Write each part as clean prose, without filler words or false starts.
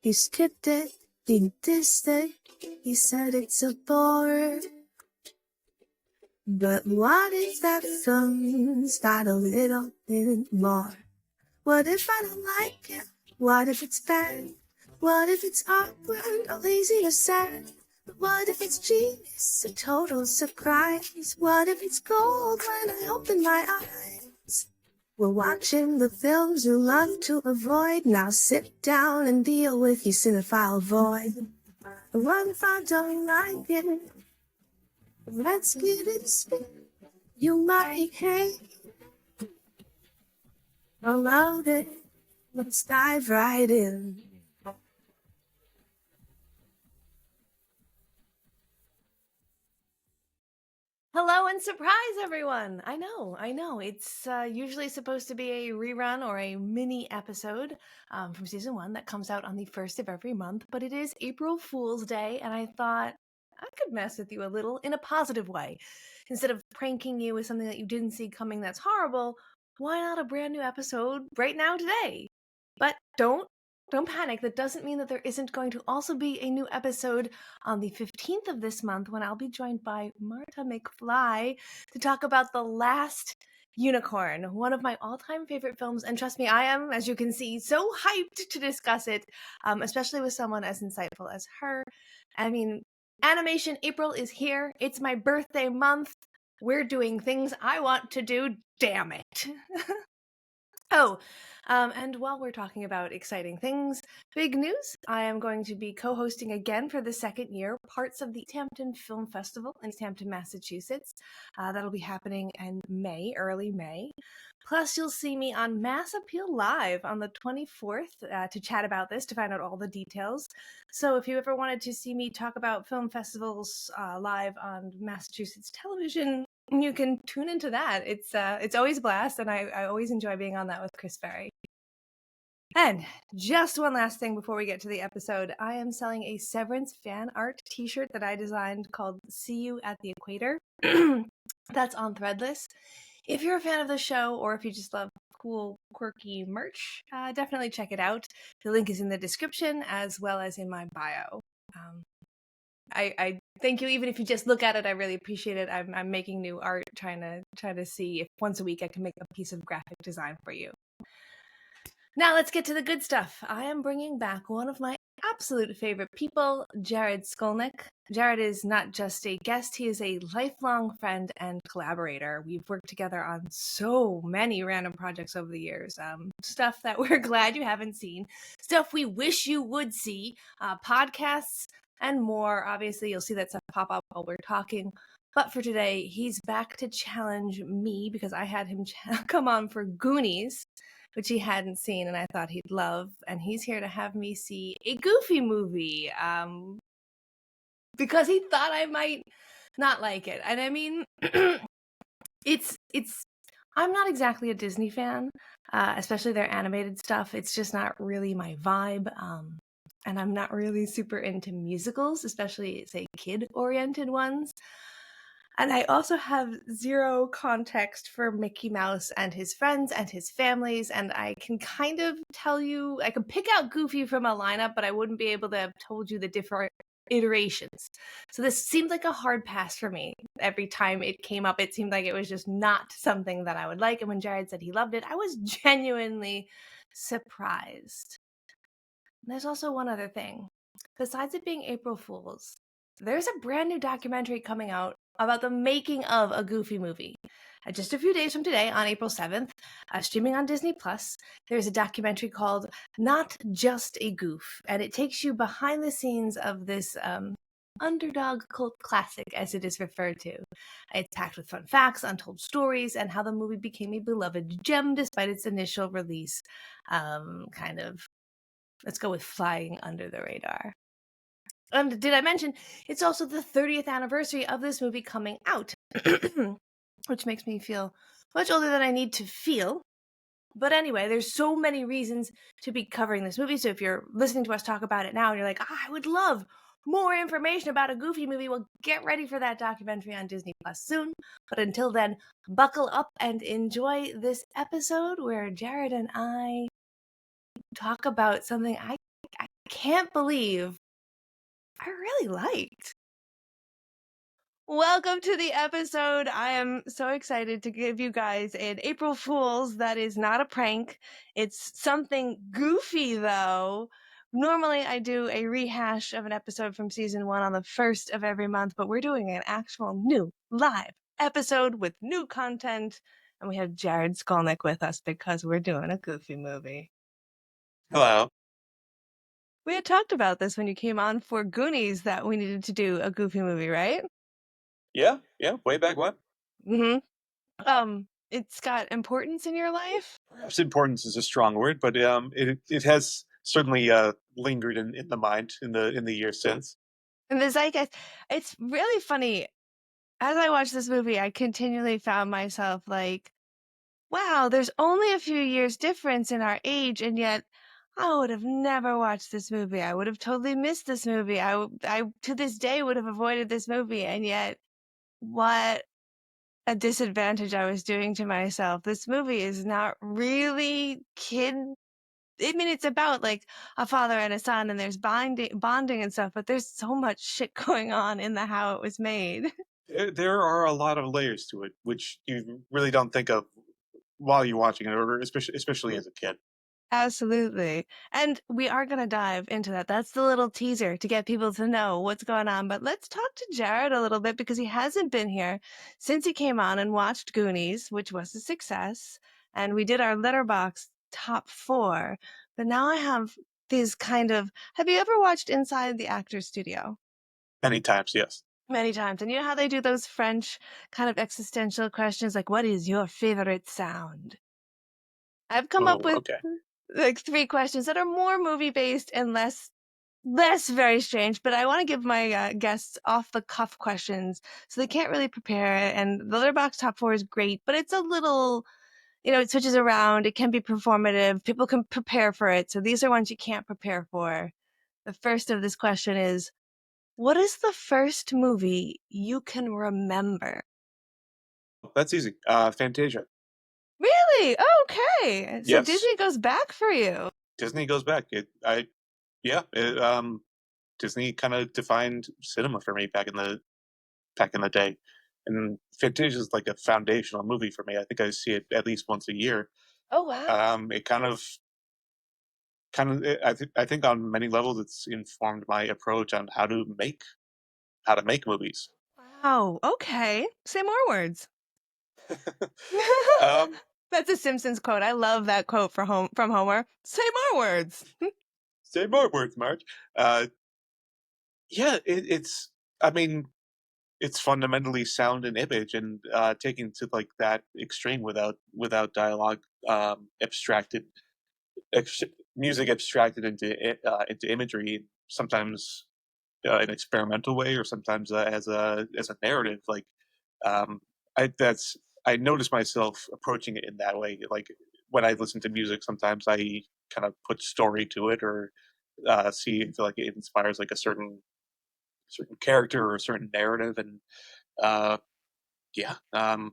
He skipped it, he dissed it, he said it's a bore. But what if that film's got a little bit more? What if I don't like it? What if it's bad? What if it's awkward or lazy or sad? What if it's genius, a total surprise? What if it's gold when I open my eyes? We're watching the films you love to avoid. Now sit down and deal with your cinephile void. What if I don't like it? Let's get it spin. You might hate or love it. Let's dive right in. Hello and surprise, everyone! I know. It's usually supposed to be a rerun or a mini episode from season 1 that comes out on the 1st of every month, but it is April Fool's Day, and I thought I could mess with you a little in a positive way. Instead of pranking you with something that you didn't see coming that's horrible, why not a brand new episode right now today? But don't panic. That doesn't mean that there isn't going to also be a new episode on the 15th of this month when I'll be joined by Marta McFly to talk about The Last Unicorn, one of my all-time favorite films. And trust me, I am, as you can see, so hyped to discuss it, especially with someone as insightful as her. I mean, Animation April is here. It's my birthday month. We're doing things I want to do, damn it. And while we're talking about exciting things, big news, I am going to be co-hosting again for the second year parts of the Hampton Film Festival in Hampton, Massachusetts. That'll be happening in May, early May. Plus, you'll see me on Mass Appeal Live on the 24th to chat about this, to find out all the details. So if you ever wanted to see me talk about film festivals live on Massachusetts television, you can tune into that. It's always a blast, and I always enjoy being on that with Chris Ferry. And just one last thing before we get to the episode, I am selling a Severance fan art t-shirt that I designed called See You at the Equator. That's on Threadless. If you're a fan of the show, or if you just love cool, quirky merch, definitely check it out. The link is in the description as well as in my bio. I thank you. Even if you just look at it, I really appreciate it. I'm making new art, trying to see if once a week I can make a piece of graphic design for you. Now let's get to the good stuff. I am bringing back one of my absolute favorite people, Jared Skolnick. Jared is not just a guest, he is a lifelong friend and collaborator. We've worked together on so many random projects over the years. Stuff that we're glad you haven't seen, stuff we wish you would see, podcasts, and more. Obviously, you'll see that stuff pop up while we're talking. But for today, he's back to challenge me because I had him come on for Goonies, which he hadn't seen and I thought he'd love. And he's here to have me see a Goofy movie because he thought I might not like it. And I mean, I'm not exactly a Disney fan, especially their animated stuff. It's just not really my vibe. And I'm not really super into musicals, especially, say, kid-oriented ones. And I also have zero context for Mickey Mouse and his friends and his families, and I can kind of tell you, I can pick out Goofy from a lineup, but I wouldn't be able to have told you the different iterations. So this seemed like a hard pass for me. Every time it came up, it seemed like it was just not something that I would like, and when Jared said he loved it, I was genuinely surprised. There's also one other thing. Besides it being April Fool's, there's a brand new documentary coming out about the making of a Goofy movie. Just a few days from today, on April 7th, streaming on Disney+, there's a documentary called Not Just a Goof, and it takes you behind the scenes of this underdog cult classic, as it is referred to. It's packed with fun facts, untold stories, and how the movie became a beloved gem despite its initial release. Let's go with flying under the radar. And did I mention it's also the 30th anniversary of this movie coming out, which makes me feel much older than I need to feel. But anyway, there's so many reasons to be covering this movie. So if you're listening to us talk about it now and you're like, I would love more information about a Goofy movie, well, get ready for that documentary on Disney Plus soon. But until then, buckle up and enjoy this episode where Jared and I talk about something I can't believe I really liked. Welcome to the episode. I am so excited to give you guys an April Fool's that is not a prank. It's something goofy, though. Normally, I do a rehash of an episode from season 1 on the first of every month, but we're doing an actual new live episode with new content. And we have Jared Skolnick with us because we're doing a goofy movie. Hello. We had talked about this when you came on for Goonies that we needed to do a goofy movie, right? Yeah, way back when. It's got importance in your life? Perhaps importance is a strong word, but it has certainly lingered in the mind in the years since. And the zeitgeist, it's really funny. As I watched this movie, I continually found myself like, wow, there's only a few years difference in our age, and yet I would have never watched this movie. I would have totally missed this movie. I to this day would have avoided this movie, and yet what a disadvantage I was doing to myself. This movie is not really kid. I mean, it's about like a father and a son, and there's bonding and stuff, but there's so much shit going on in the how it was made. There are a lot of layers to it, which you really don't think of while you're watching it, or especially as a kid. Absolutely. And we are going to dive into that. That's the little teaser to get people to know what's going on. But let's talk to Jared a little bit because he hasn't been here since he came on and watched Goonies, which was a success. And we did our letterbox top 4. But now I have these have you ever watched Inside the Actors Studio? Many times, yes. Many times. And you know how they do those French kind of existential questions like, what is your favorite sound? I've come up Oh, with okay. like 3 questions that are more movie based and less very strange, but I want to give my guests off the cuff questions so they can't really prepare. And the Letterboxd top 4 is great, but it's a little, it switches around. It can be performative. People can prepare for it. So these are ones you can't prepare for. The first of this question is, what is the first movie you can remember? That's easy. Fantasia. Really? Okay. So Yes. Disney goes back for you. Disney goes back. Disney kind of defined cinema for me back in the day, and Fantasia is like a foundational movie for me. I think I see it at least once a year. Oh, wow. It I think on many levels it's informed my approach on how to make movies. Wow. Okay. Say more words. um, That's a Simpsons quote. I love that quote from Homer. Say more words. say more words, Marge. Yeah, it's. I mean, it's fundamentally sound and image, and taken to like that extreme without dialogue, abstracted ex- music abstracted into imagery. Sometimes an experimental way, or sometimes as a narrative. Like um, I notice myself approaching it in that way. Like when I listen to music, sometimes I kind of put story to it, or feel like it inspires like a certain character or a certain narrative, and uh,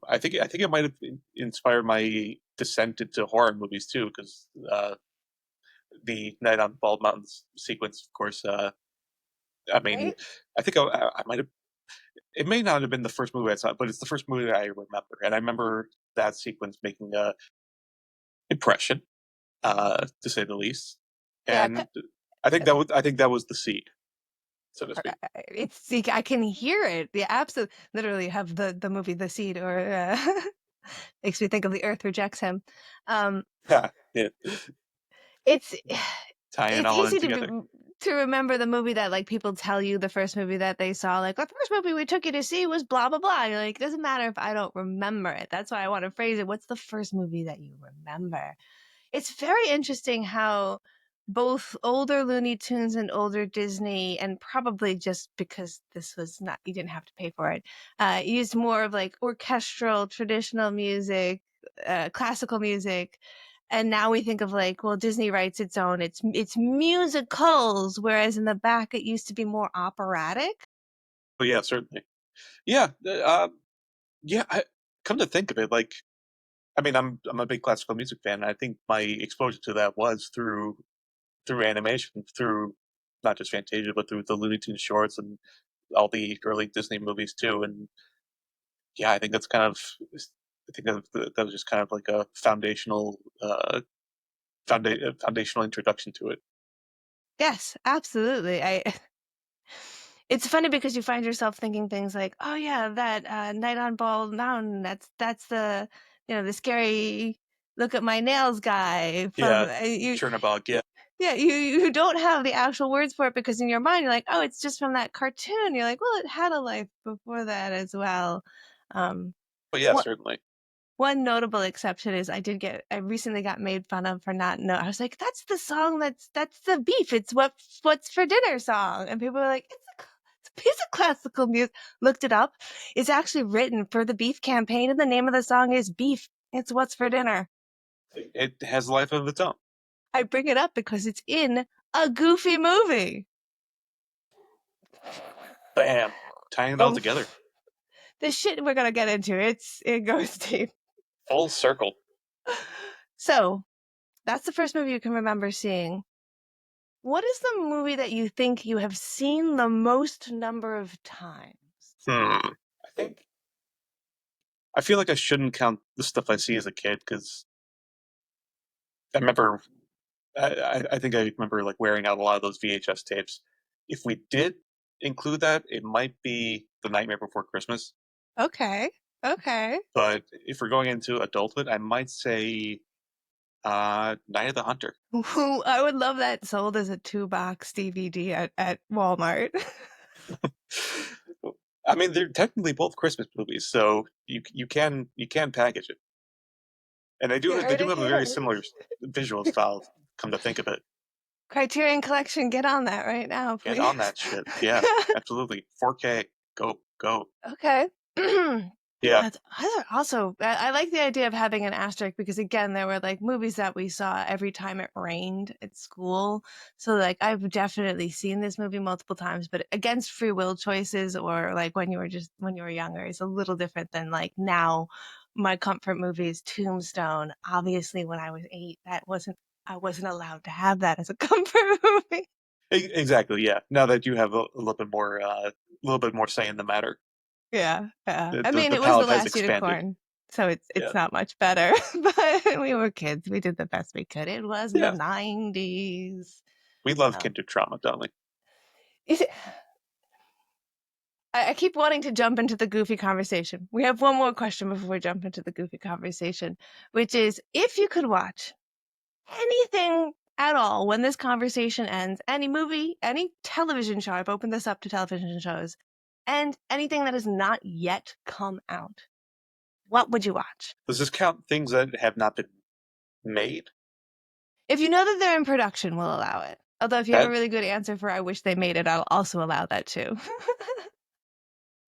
I think it might have inspired my descent into horror movies too, because the Night on Bald Mountains sequence, of course. I mean, Right? I think I might have. It may not have been the first movie I saw, but it's the first movie that I remember, and I remember that sequence making a impression, to say the least. Yeah. And I think that was the seed, so to speak. I can hear it. Yeah, absolutely. Literally have the movie The Seed, or makes me think of The Earth Rejects Him. Um, Yeah, it's tying it's all in easy together. to remember the movie that like people tell you the first movie that they saw, like the first movie we took you to see was blah blah blah. And you're like, it doesn't matter if I don't remember it. That's why I want to phrase it. What's the first movie that you remember? It's very interesting how both older Looney Tunes and older Disney, and probably just because this was not, you didn't have to pay for it, used more of like orchestral, traditional music, classical music. And now we think of like, well, Disney writes its own, it's musicals, whereas in the back it used to be more operatic. But yeah, certainly. Yeah, yeah. Come to think of it, like I mean, I'm a big classical music fan. And I think my exposure to that was through animation, through not just Fantasia, but through the Looney Tunes shorts and all the early Disney movies too. And yeah, I think that's kind of, I think that was just kind of like a foundational introduction to it. Yes, absolutely. It's funny because you find yourself thinking things like, "Oh yeah, that Night on Bald Mountain. That's the the scary look at my nails guy from Yeah, you." Chernabog. Yeah, Yeah, you don't have the actual words for it because in your mind you're like, "Oh, it's just from that cartoon." You're like, "Well, it had a life before that as well." Um, but yeah, what certainly. one notable exception is I recently got made fun of for not know. I was like, that's the song that's the beef. It's what's for dinner song. And people were like, it's a piece of classical music. Looked it up. It's actually written for the beef campaign and the name of the song is Beef. It's what's for dinner. It has life of its own. I bring it up because it's in a Goofy movie. Bam, tying it all Oh, together, the shit we're gonna get into, it goes deep. full circle. So that's the first movie you can remember seeing. What is the movie that you think you have seen the most number of times? I think I feel like I shouldn't count the stuff I see as a kid because I remember. I think I remember like wearing out a lot of those VHS tapes. If we did include that, it might be The Nightmare Before Christmas. Okay. Okay. But if we're going into adulthood, I might say Night of the Hunter. Ooh, I would love that sold as a 2-box DVD at Walmart. I mean, they're technically both Christmas movies, so you can package it, and You they heard do it have a here. very similar visual style. Come to think of it, Criterion Collection, get on that right now, get please. on that shit. Yeah, absolutely. 4K, go go. Okay. Yeah, Also, I like the idea of having an asterisk because again, there were like movies that we saw every time it rained at school. So like I've definitely seen this movie multiple times, but against free will choices or like when you were younger is a little different than like now. My comfort movie is Tombstone. Obviously, when I was 8, I wasn't allowed to have that as a comfort movie. exactly. Yeah. Now that you have a little bit more say in the matter, Yeah, yeah. I mean, the it was The palette has Last expanded. Unicorn, so it's Yeah, not much better. But we were kids. We did the best we could. It was the yeah. 90s. We love Um, kinder trauma, don't we? is it, I keep wanting to jump into the goofy conversation. We have one more question before we jump into the goofy conversation, which is if you could watch anything at all when this conversation ends, any movie, any television show, I've opened this up to television shows, and anything that has not yet come out, what would you watch? Does this count things that have not been made? If you know that they're in production, we'll allow it. Although if you have a That really good answer for I wish they made it, I'll also allow that too.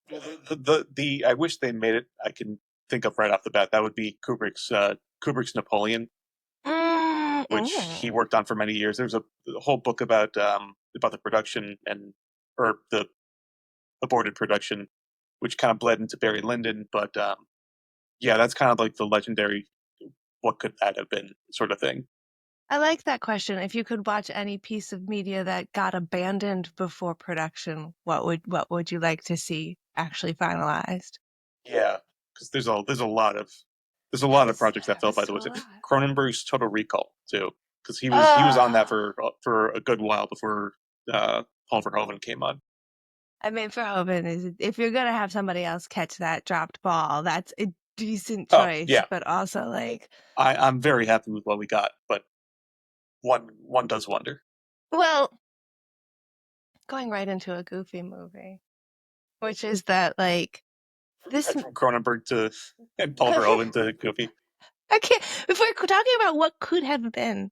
the I wish they made it. I can think of right off the bat. That would be Kubrick's Napoleon, which he Mm. worked on for many years. There's a whole book about the production and or the aborted production, which kind of bled into Barry Lyndon. But yeah, that's kind of like the legendary "what could that have been" sort of thing. I like that question. If you could watch any piece of media that got abandoned before production, what would you like to see actually finalized? Yeah, because there's a lot of projects that There fell was by the so a wayside. lot. Cronenberg's Total Recall too, because he was on that Ah, for a good while before Paul Verhoeven came on. I mean, for Hoban is if you're gonna have somebody else catch that dropped ball, that's a decent Oh choice, yeah, but also like, I'm very happy with what we got, but one does wonder. well, going right into a goofy movie, which is that like this. Right from Cronenberg to and Paul Verhoeven to Goofy. I can't. If we're talking about what could have been,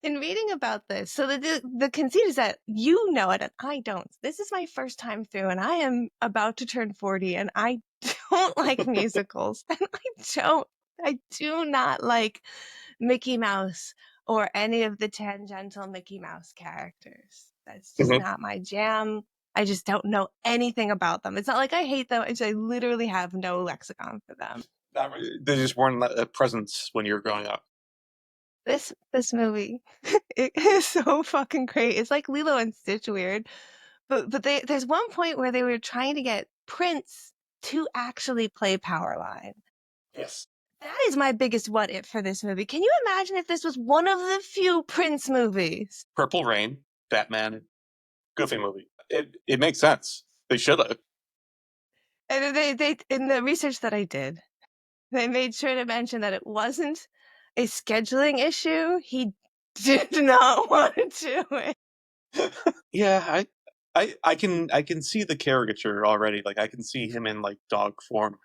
in reading about this, so the conceit is that you know it and I don't. This is my first time through, and I am about to turn 40, and I don't like musicals, and I do not like Mickey Mouse or any of the tangential Mickey Mouse characters. That's just Mhm. not my jam. I just don't know anything about them. It's not like I hate them. I literally have no lexicon for them. They just weren't a presence when you were growing up. This movie, it is so fucking great. It's like Lilo and Stitch weird, but there's one point where they were trying to get Prince to actually play Powerline. Yes. That is my biggest what if for this movie. Can you imagine if this was one of the few Prince movies? Purple Rain, Batman, Goofy movie. It makes sense. They should have. And they in the research that I did, they made sure to mention that it wasn't a scheduling issue. He did not want to do it. Yeah, I can see the caricature already. Like I can see him in like dog form.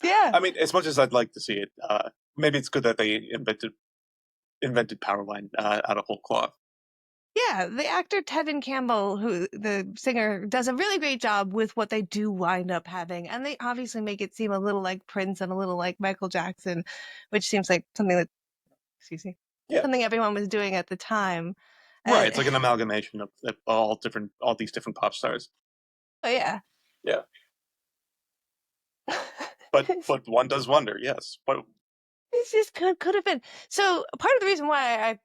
Yeah. I mean, as much as I'd like to see it, maybe it's good that they invented Powerline out of whole cloth. Yeah, the actor Tevin Campbell, who the singer, does a really great job with what they do wind up having, and they obviously make it seem a little like Prince and a little like Michael Jackson, which seems like something that, excuse me, Yeah, something everyone was doing at the time. right. And It's like an amalgamation of all these different pop stars. oh yeah, Yeah, but one does wonder. Yes, but this just could have been. So part of the reason why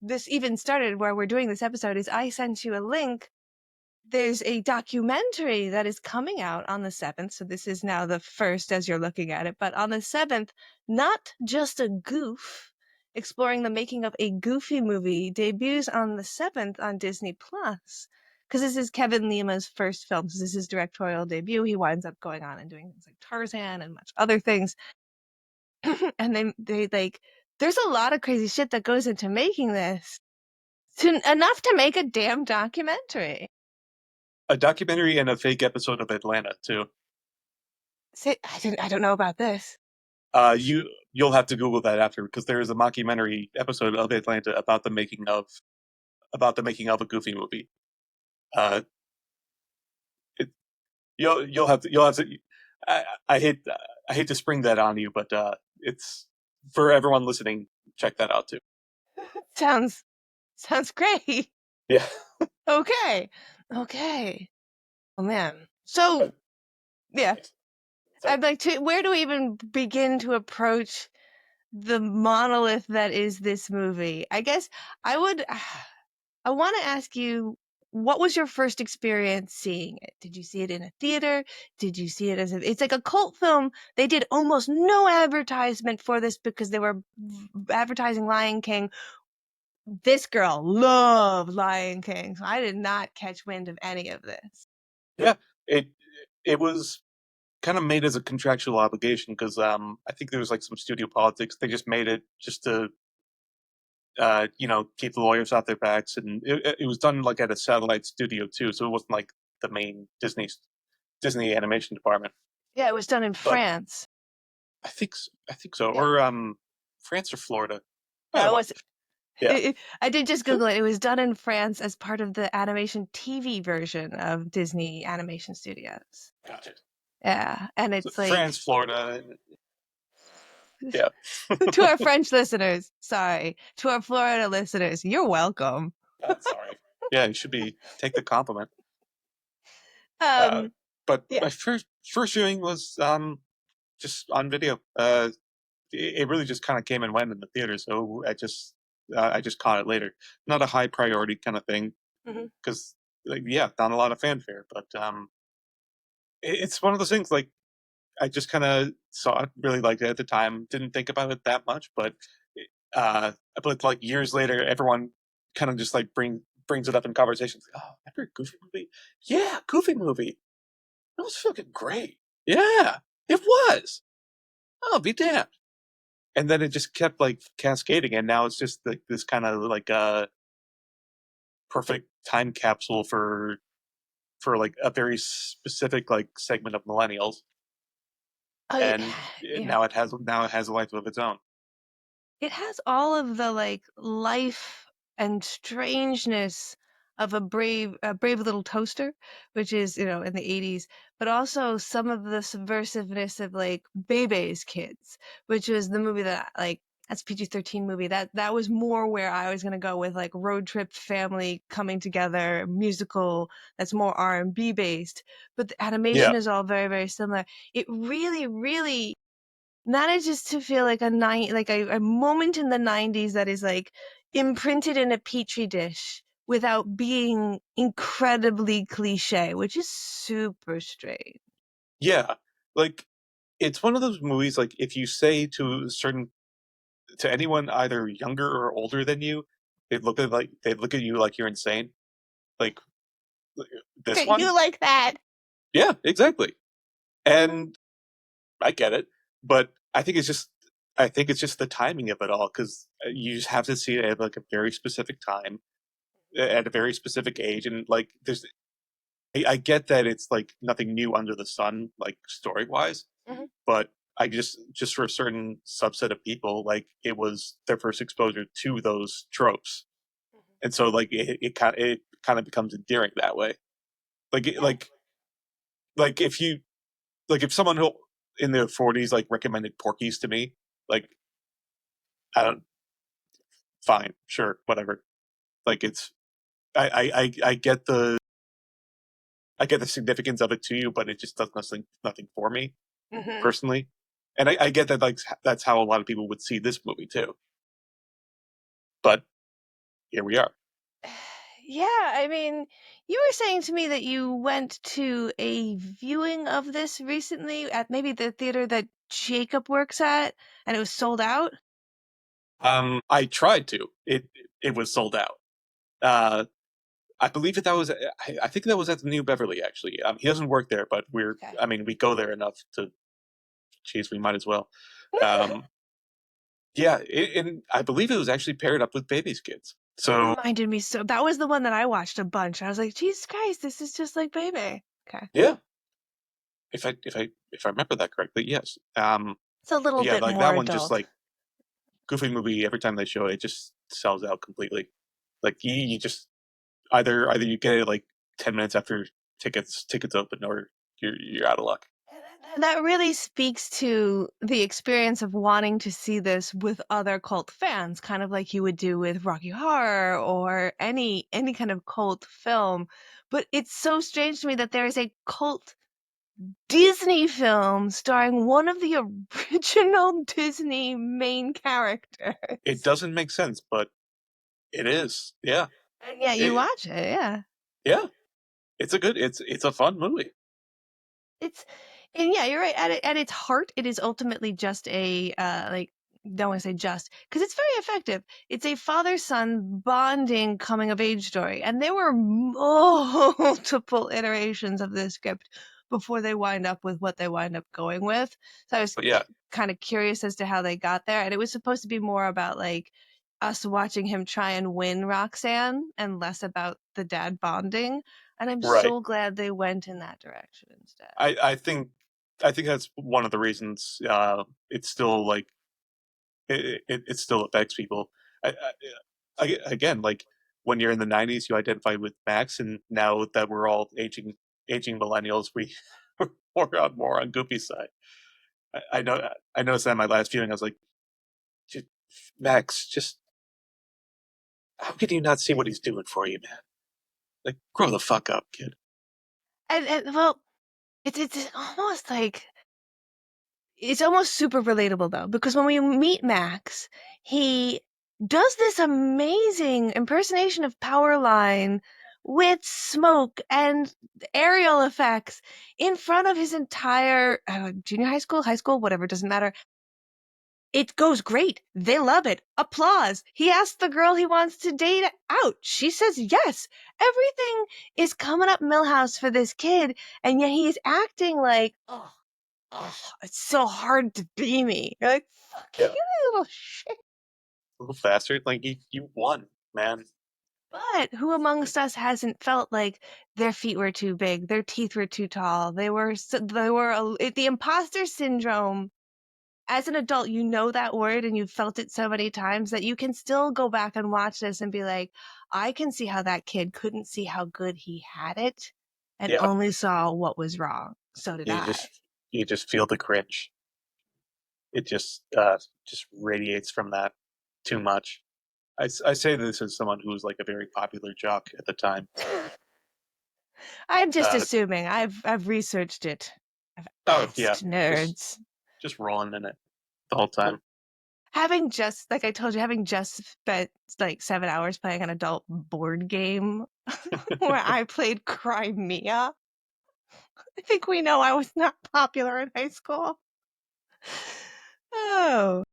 this even started where we're doing this episode is I sent you a link. There's a documentary that is coming out on the 7th. So this is now the first as you're looking at it. But on the 7th, Not Just a Goof, exploring the making of a Goofy movie, debuts on the 7th on Disney Plus. Because this is Kevin Lima's first film. So this is his directorial debut. He winds up going on and doing things like Tarzan and much other things. And they like, there's a lot of crazy shit that goes into making this. Enough to make a damn documentary. a documentary and a fake episode of Atlanta too. I don't know about this. You'll have to Google that after because there is a mockumentary episode of Atlanta about the making of a Goofy movie. Uh, it, you'll have to. I, I hate I hate to spring that on you, but it's for everyone listening. Check that out too. Sounds great. Yeah. Okay. Oh man. So yeah, Sorry. I'd like to. Where do we even begin to approach the monolith that is this movie? I guess I would. I want to ask you, what was your first experience seeing it? Did you see it in a theater? Did you see it as it's like a cult film? They did almost no advertisement for this because they were advertising Lion King. This girl loved Lion King, so I did not catch wind of any of this. Yeah. It was kind of made as a contractual obligation because I think there was like some studio politics. They just made it just to keep the lawyers off their backs, and it was done like at a satellite studio too, so it wasn't like the main Disney animation department. Yeah, it was done in But France. I think so, Yeah. or France or Florida. Yeah, Either it one. was. Yeah. I did just Google it. It was done in France as part of the animation TV version of Disney Animation Studios. Gotcha. Yeah, and So it's like France, Florida. Yeah. to our French listeners, sorry. To our Florida listeners, you're welcome. Sorry. Yeah, you should be take the compliment. Um, But yeah. my first viewing was just on video. It really just kind of came and went in the theater, so I just caught it later. Not a high priority kind of thing because not a lot of fanfare, but it's one of those things like I just kind of saw it, really liked it at the time, didn't think about it that much, but like years later, everyone kind of just like brings it up in conversations. Oh, remember Goofy movie? Yeah, Goofy movie. That was fucking great. Yeah, it was. Oh, be damned. And then it just kept like cascading, and now it's just like this kind of like perfect time capsule for like a very specific like segment of millennials, and Yeah. now it has a life of its own. It has all of the like life and strangeness of a brave little toaster, which is, in the 80s, but also some of the subversiveness of like Bebe's Kids, which was the movie that like that's PG-13 movie. That was more where I was gonna go with like road trip family coming together musical that's more R&B based. But the animation Yeah, is all very, very similar. It really, really manages to feel like a moment in the 90s that is like imprinted in a petri dish without being incredibly cliche, which is super strange. Yeah, like it's one of those movies. Like if you say to anyone either younger or older than you, they look at you like you're insane. Like this Okay, one, you like that? yeah, exactly. And I get it, but I think it's just the timing of it all because you just have to see it at like a very specific time, at a very specific age, and like I get that it's like nothing new under the sun, like story wise, Mhm. but I just for a certain subset of people, like it was their first exposure to those tropes, and so like it kind of becomes endearing that way. Like like if you like if someone who in their 40s like recommended Porky's to me, like I don't, fine, sure, whatever. Like it's I get the significance of it to you, but it just does nothing for me Mhm. personally. And I get that like that's how a lot of people would see this movie too. But here we are. Yeah, I mean, you were saying to me that you went to a viewing of this recently at maybe the theater that Jacob works at, and it was sold out. I tried to. It was sold out. Uh, I believe that was. I think that was at the New Beverly. Actually, he doesn't work there, but we're. Okay. I mean, we go there enough to. Geez, we might as well. Um, yeah, and I believe it was actually paired up with Baby's Kids. It So reminded me so. That was the one that I watched a bunch. I was like, Jesus Christ, this is just like Baby. Okay. yeah, if I remember that correctly, yes. It's a little Yeah, bit like more that one, just adult. like Goofy movie. Every time they show it, it just sells out completely. Like you just either you get it like 10 minutes after tickets open, or you're out of luck. That really speaks to the experience of wanting to see this with other cult fans, kind of like you would do with Rocky Horror or any kind of cult film. But it's so strange to me that there is a cult Disney film starring one of the original Disney main characters. It doesn't make sense, but it is. Yeah, And yeah, you it, watch it, yeah. yeah. It's a fun movie. It's and yeah, you're right. At its heart, it is ultimately just a like don't want to say just because it's very effective. It's a father-son bonding coming of age story, and there were multiple iterations of this script before they wind up with what they wind up going with. So I was But yeah, kind of curious as to how they got there, and it was supposed to be more about like us watching him try and win Roxanne and less about the dad bonding. And I'm right. so glad they went in that direction instead. I think that's one of the reasons it's still like it still affects people. Again, like when you're in the 90s, you identify with Max, and now that we're all aging millennials, we're more on Goofy's side. I know I noticed that in my last viewing. I was like, "J- Max, just how can you not see what he's doing for you, man? Like, grow the fuck up, kid." And well, it's almost like it's almost super relatable though, because when we meet Max, he does this amazing impersonation of Powerline with smoke and aerial effects in front of his entire junior high school, whatever, doesn't matter. It goes great. They love it. Applause. He asks the girl he wants to date out. She says yes. Everything is coming up Millhouse for this kid, and yet he is acting like, oh, it's so hard to be me. You're like, fuck Yeah, you, little shit. a little faster. Like you won, man. But who amongst us hasn't felt like their feet were too big, their teeth were too tall, the imposter syndrome. As an adult, you know that word and you've felt it so many times that you can still go back and watch this and be like, I can see how that kid couldn't see how good he had it and Yeah, only saw what was wrong. So did you I. just feel the cringe. It just radiates from that too much. I say this as someone who was like a very popular jock at the time. I'm just Uh, assuming. I've researched it. I've oh yeah, asked nerds. just rolling in it. the whole time. Having just, like I told you, having just spent like 7 hours playing an adult board game where I played Crimea, I think we know I was not popular in high school. Oh.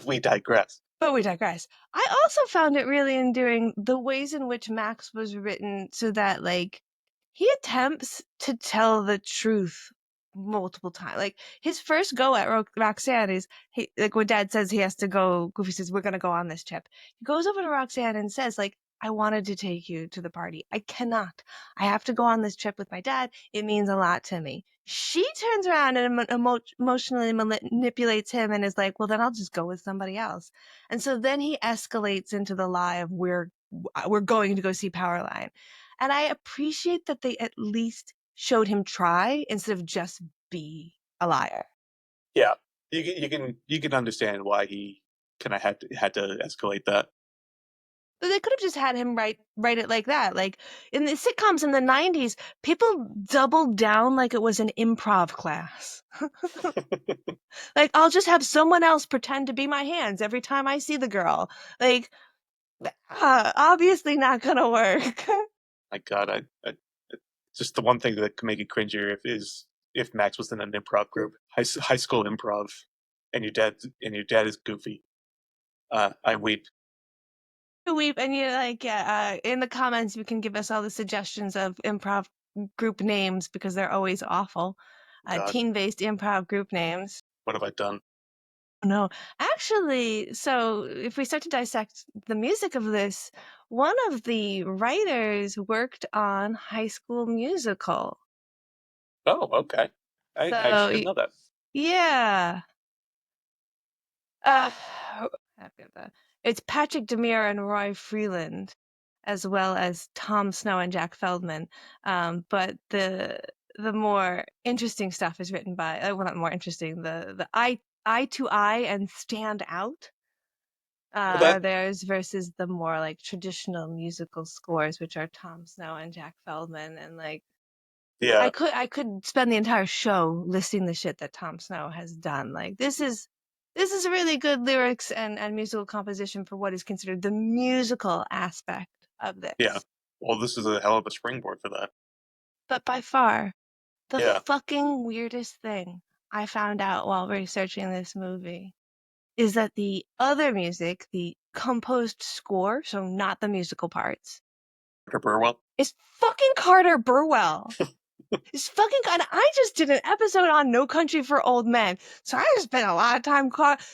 We digress. But we digress. I also found it really endearing the ways in which Max was written so that, like, he attempts to tell the truth multiple times. Like, his first go at Roxanne is, like, when Dad says he has to go, Goofy says, we're going to go on this trip. He goes over to Roxanne and says, like, I wanted to take you to the party. I cannot. I have to go on this trip with my dad. It means a lot to me. She turns around and emotionally manipulates him and is like, well, then I'll just go with somebody else. And so then he escalates into the lie of we're going to go see Powerline. And I appreciate that they at least showed him try instead of just be a liar. Yeah, you can understand why he kind of had to escalate that. But they could have just had him write it like that. Like in the sitcoms in the 90s, people doubled down like it was an improv class. Like, I'll just have someone else pretend to be my hands every time I see the girl. Like, obviously not gonna work. My God, I just the one thing that can make it cringier if Max was in an improv group, high school improv, and your dad is Goofy. I weep. Weep, and you like, yeah, in the comments you can give us all the suggestions of improv group names because they're always awful. God, Teen-based improv group names. what have I done? No, actually, so if we start to dissect the music of this, one of the writers worked on High School Musical. Oh, okay. I actually didn't know that. Yeah. It's Patrick Demir and Roy Freeland, as well as Tom Snow and Jack Feldman. But the more interesting stuff is written by, well, not more interesting, the Eye to Eye and Stand Out are theirs versus the more like traditional musical scores, which are Tom Snow and Jack Feldman. And like, yeah, I could spend the entire show listing the shit that Tom Snow has done. Like, this is really good lyrics and musical composition for what is considered the musical aspect of this. yeah. Well, this is a hell of a springboard for that. But by far, the Yeah. fucking weirdest thing I found out while researching this movie is that the other music, the composed score, so not the musical parts, Carter Burwell. is fucking Carter Burwell. It's fucking God. I just did an episode on No Country for Old Men, so I spent a lot of time.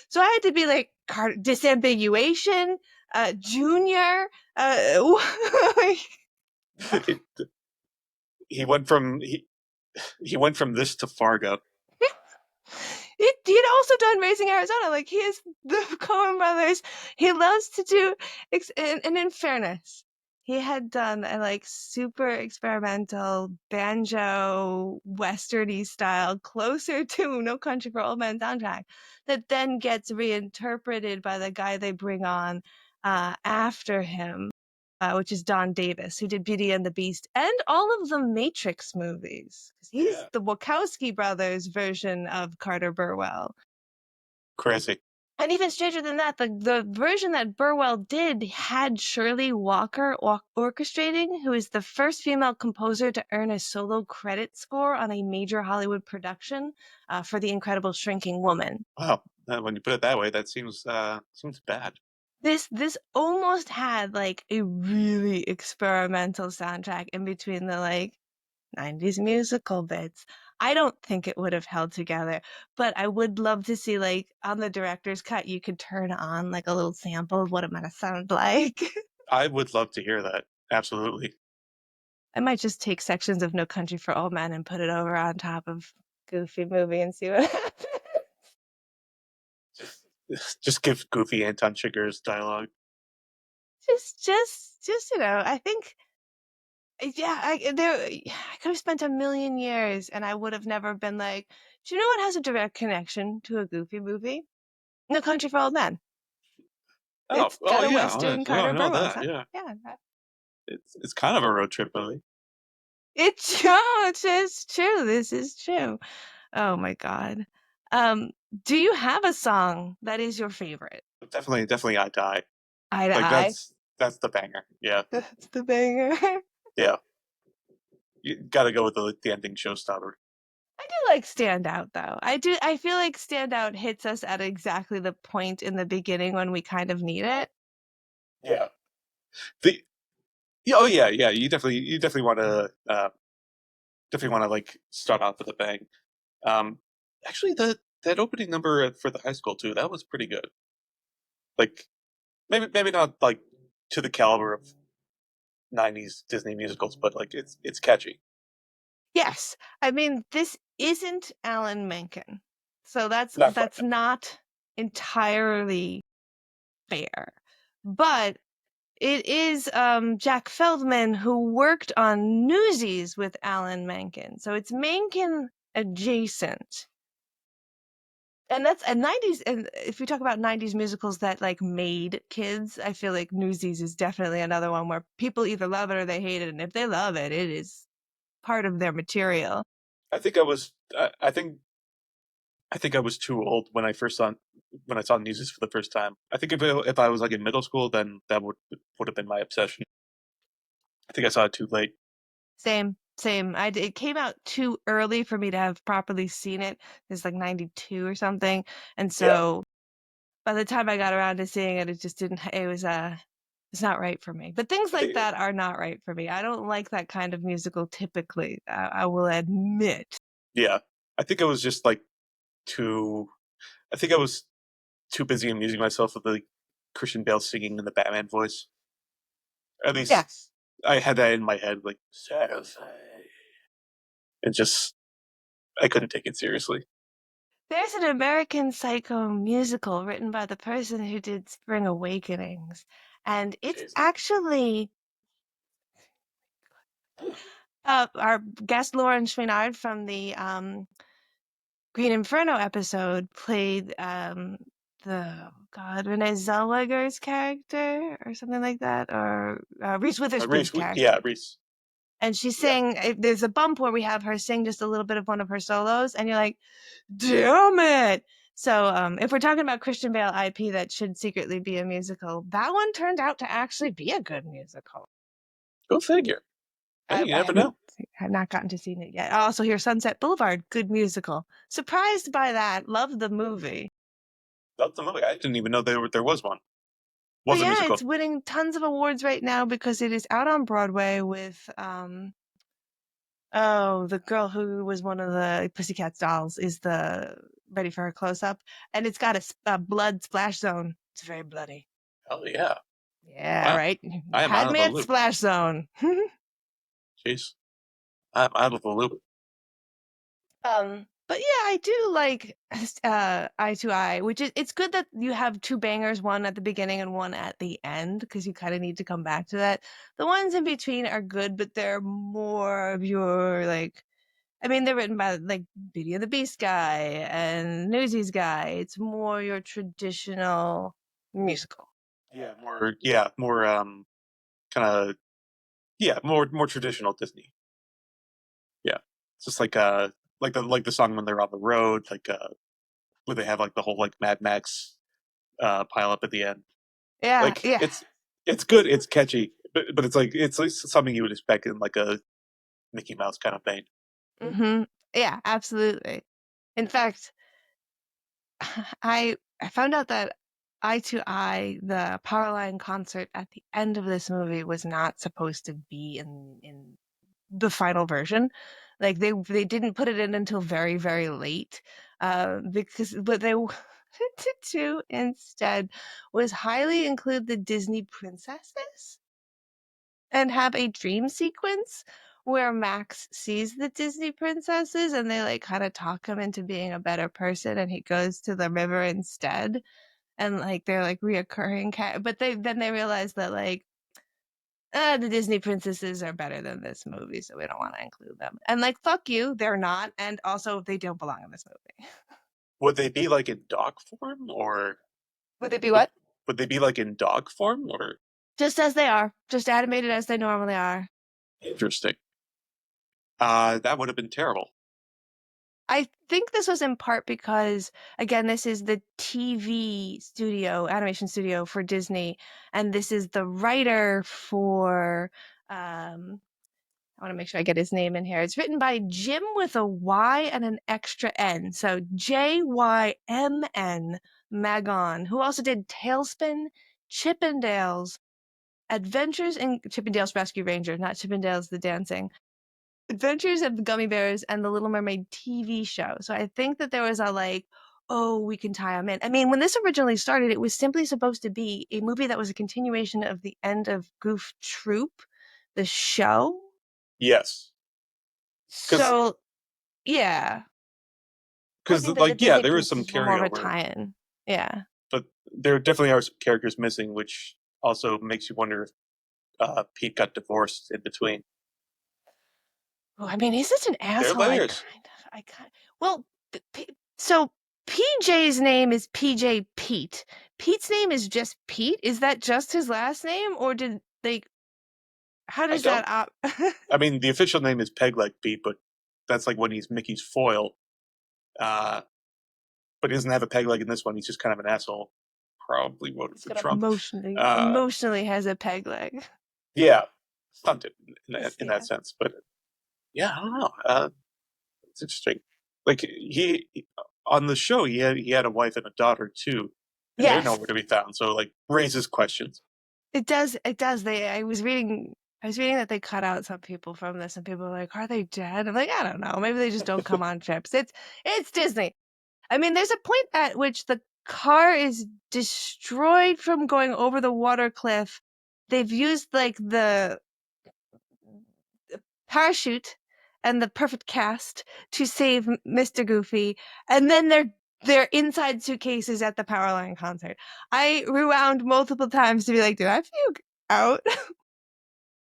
So I had to be like disambiguation, Junior. He went from he went from this to Fargo. He had also done Raising Arizona. Like, he is the Coen brothers. He loves to do, and in fairness, he had done a like super experimental banjo westerny style, closer to No Country for Old Men soundtrack, that then gets reinterpreted by the guy they bring on after him, which is Don Davis, who did Beauty and the Beast and all of the Matrix movies. He's the Wachowski brothers version of Carter Burwell. Crazy. And even stranger than that, the version that Burwell did had Shirley Walker orchestrating, who is the first female composer to earn a solo credit score on a major Hollywood production for The Incredible Shrinking Woman. Wow. When you put it that way, that seems bad. This almost had like a really experimental soundtrack in between the like 90s musical bits. I don't think it would have held together, but I would love to see, like, on the director's cut, you could turn on like a little sample of what it might have sounded like. I would love to hear that. Absolutely. I might just take sections of No Country for Old Men and put it over on top of Goofy movie and see what happens. Just give Goofy Anton Chigurh's dialogue. Just I think. Yeah, I could have spent a million years and I would have never been like, do you know what has a direct connection to a Goofy movie? No Country for Old Men. It's got a yeah. Western Oh, I Carter know Burwell. that. Yeah. Yeah. It's kind of a road trip movie. It's true. This is true. Oh my God. Do you have a song that is your favorite? Definitely, I die. Eye to Like Eye. that's the banger. Yeah, That's the banger. yeah. You gotta go with the ending showstopper. I do like Stand Out though. I do. I feel like Stand Out hits us at exactly the point in the beginning when we kind of need it. Yeah. The yeah, oh yeah. You definitely want to like start off with a bang. Um, actually, that opening number for the high school too, that was pretty good. Like maybe not like to the caliber of '90s Disney musicals, but like it's catchy. Yes, I mean this isn't Alan Menken, so Not quite. that's not entirely fair, but it is Jack Feldman who worked on Newsies with Alan Menken, so it's Menken adjacent. And that's a 90s, and if we talk about 90s musicals that like made kids, I feel like Newsies is definitely another one where people either love it or they hate it, and if they love it, it is part of their material. I think I was. I think I was too old when I saw Newsies for the first time. I think if I was like in middle school, then that would have been my obsession. I think I saw it too late. Same. It came out too early for me to have properly seen it. It's like 92 or something. And Yeah. so by the time I got around to seeing it, it just didn't, it's not right for me. But things I like think that are not right for me. I don't like that kind of musical typically, I will admit. yeah. I think I was just like too. I think I was too busy amusing myself with the Christian Bale singing in the Batman voice. At least Yes. I had that in my head, like Cersei, and just I couldn't take it seriously. There's an American Psycho musical written by the person who did Spring Awakenings. And it's Jeez. actually our guest Lauren Schweinard from the Green Inferno episode played the God Renee Zellweger's character or something like that, or Reese Witherspoon's Reese, character. yeah, Reese, And she's yeah. saying there's a bump where we have her sing just a little bit of one of her solos, and you're like, damn it. So if we're talking about Christian Bale IP that should secretly be a musical, that one turned out to actually be a good musical. Go figure. Hey, you I never haven't know. I've not gotten to see it yet. I also hear Sunset Boulevard, good musical. Surprised by that. Love the movie. That's the movie. I didn't even know there was one. But Was a yeah, musical. it's winning tons of awards right now because it is out on Broadway with oh, the girl who was one of the Pussycats dolls is the ready for her close up, and it's got a blood splash zone. It's very bloody. Hell yeah! Yeah, Wow, right. I am out Had of me the at loop. splash zone. Jeez, I'm out of the loop. But yeah, I do like Eye to Eye, which is it's good that you have two bangers, one at the beginning and one at the end, because you kind of need to come back to that. The ones in between are good, but they're more of your like I mean, they're written by like Beauty and the Beast guy and Newsies guy. It's more your traditional musical. More kind of more traditional Disney. Yeah, it's just like the song when they're on the road, where they have like the whole like Mad Max pile up at the end. Yeah, Like yeah. it's good, it's catchy, but it's like something you would expect in like a Mickey Mouse kind of vein. Mm-hmm. Yeah, absolutely. In fact, I found out that Eye to Eye, the Powerline concert at the end of this movie, was not supposed to be in the final version. Like they didn't put it in until very very late, because what they wanted to do instead was highly include the Disney princesses and have a dream sequence where Max sees the Disney princesses and they like kind of talk him into being a better person and he goes to the river instead and like they're like reoccurring but then they realize that like the Disney princesses are better than this movie, so we don't want to include them. And like, fuck you, they're not, and also they don't belong in this movie. Would they be like in dog form, or Would they be would what? would they be like in dog form, or Just as they are, just animated as they normally are. interesting? That would have been terrible. I think this was in part because, again, this is the TV studio, animation studio for Disney, and this is the writer for. I want to make sure I get his name in here. It's written by Jim with a Y and an extra N, so Jymn Magon, who also did Tailspin, Chippendales, Adventures in Chippendales Rescue Ranger, not Chippendales the Dancing. Adventures of the Gummy Bears and the Little Mermaid TV show. So I think that there was a like, oh, we can tie them in. I mean, when this originally started, it was simply supposed to be a movie that was a continuation of the end of Goof Troop, the show. Yes, So yeah, I think that the like yeah, Disney there is piece some is more of a carryover, tie-in. Yeah. but there definitely are some characters missing, which also makes you wonder if Pete got divorced in between. Oh, I mean, he's such an They're asshole. layers. I kind. Well, so PJ's name is PJ Pete. Pete's name is just Pete. Is that just his last name, or did they? How I does don't. that up? I mean, the official name is Pegleg Pete, but that's like when he's Mickey's foil. But he doesn't have a peg leg in this one. He's just kind of an asshole. Probably voted for Trump. Emotionally has a peg leg. Yeah, stunted in Yeah. that sense. But yeah, I don't know. It's interesting. Like he on the show, he had a wife and a daughter too, and they're Yes, nowhere to be found. So like raises questions. it does. It does. I was reading that they cut out some people from this, and people were like, "Are they dead?" I'm like, I don't know. Maybe they just don't come on trips. It's Disney. I mean, there's a point at which the car is destroyed from going over the water cliff. They've used like the parachute and the perfect cast to save Mr. Goofy, and then they're inside suitcases at the Powerline concert. I rewound multiple times to be like, did I puke out?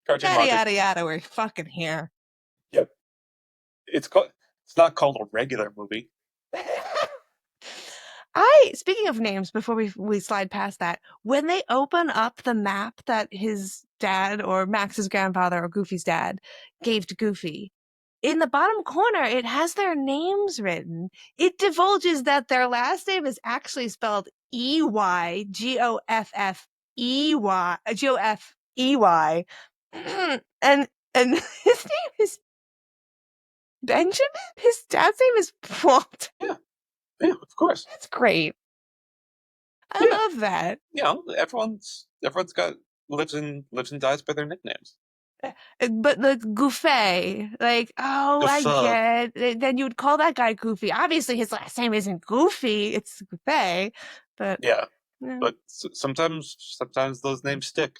Cartoon Yada logic. yada yada. We're fucking here. Yep. It's not called a regular movie. Speaking of names, before we slide past that, when they open up the map that his dad or Max's grandfather or Goofy's dad gave to Goofy, in the bottom corner it has their names written. It divulges that their last name is actually spelled EY, Goffey, and his name is Benjamin. His dad's name is Walt. Yeah, of course. That's great. I love that. You know, everyone's got lives and dies by their nicknames. But the Goofy, like, oh, I Goofy. get it. Then you would call that guy Goofy. Obviously, his last name isn't Goofy; it's Goofy. But Yeah, yeah. but sometimes those names stick.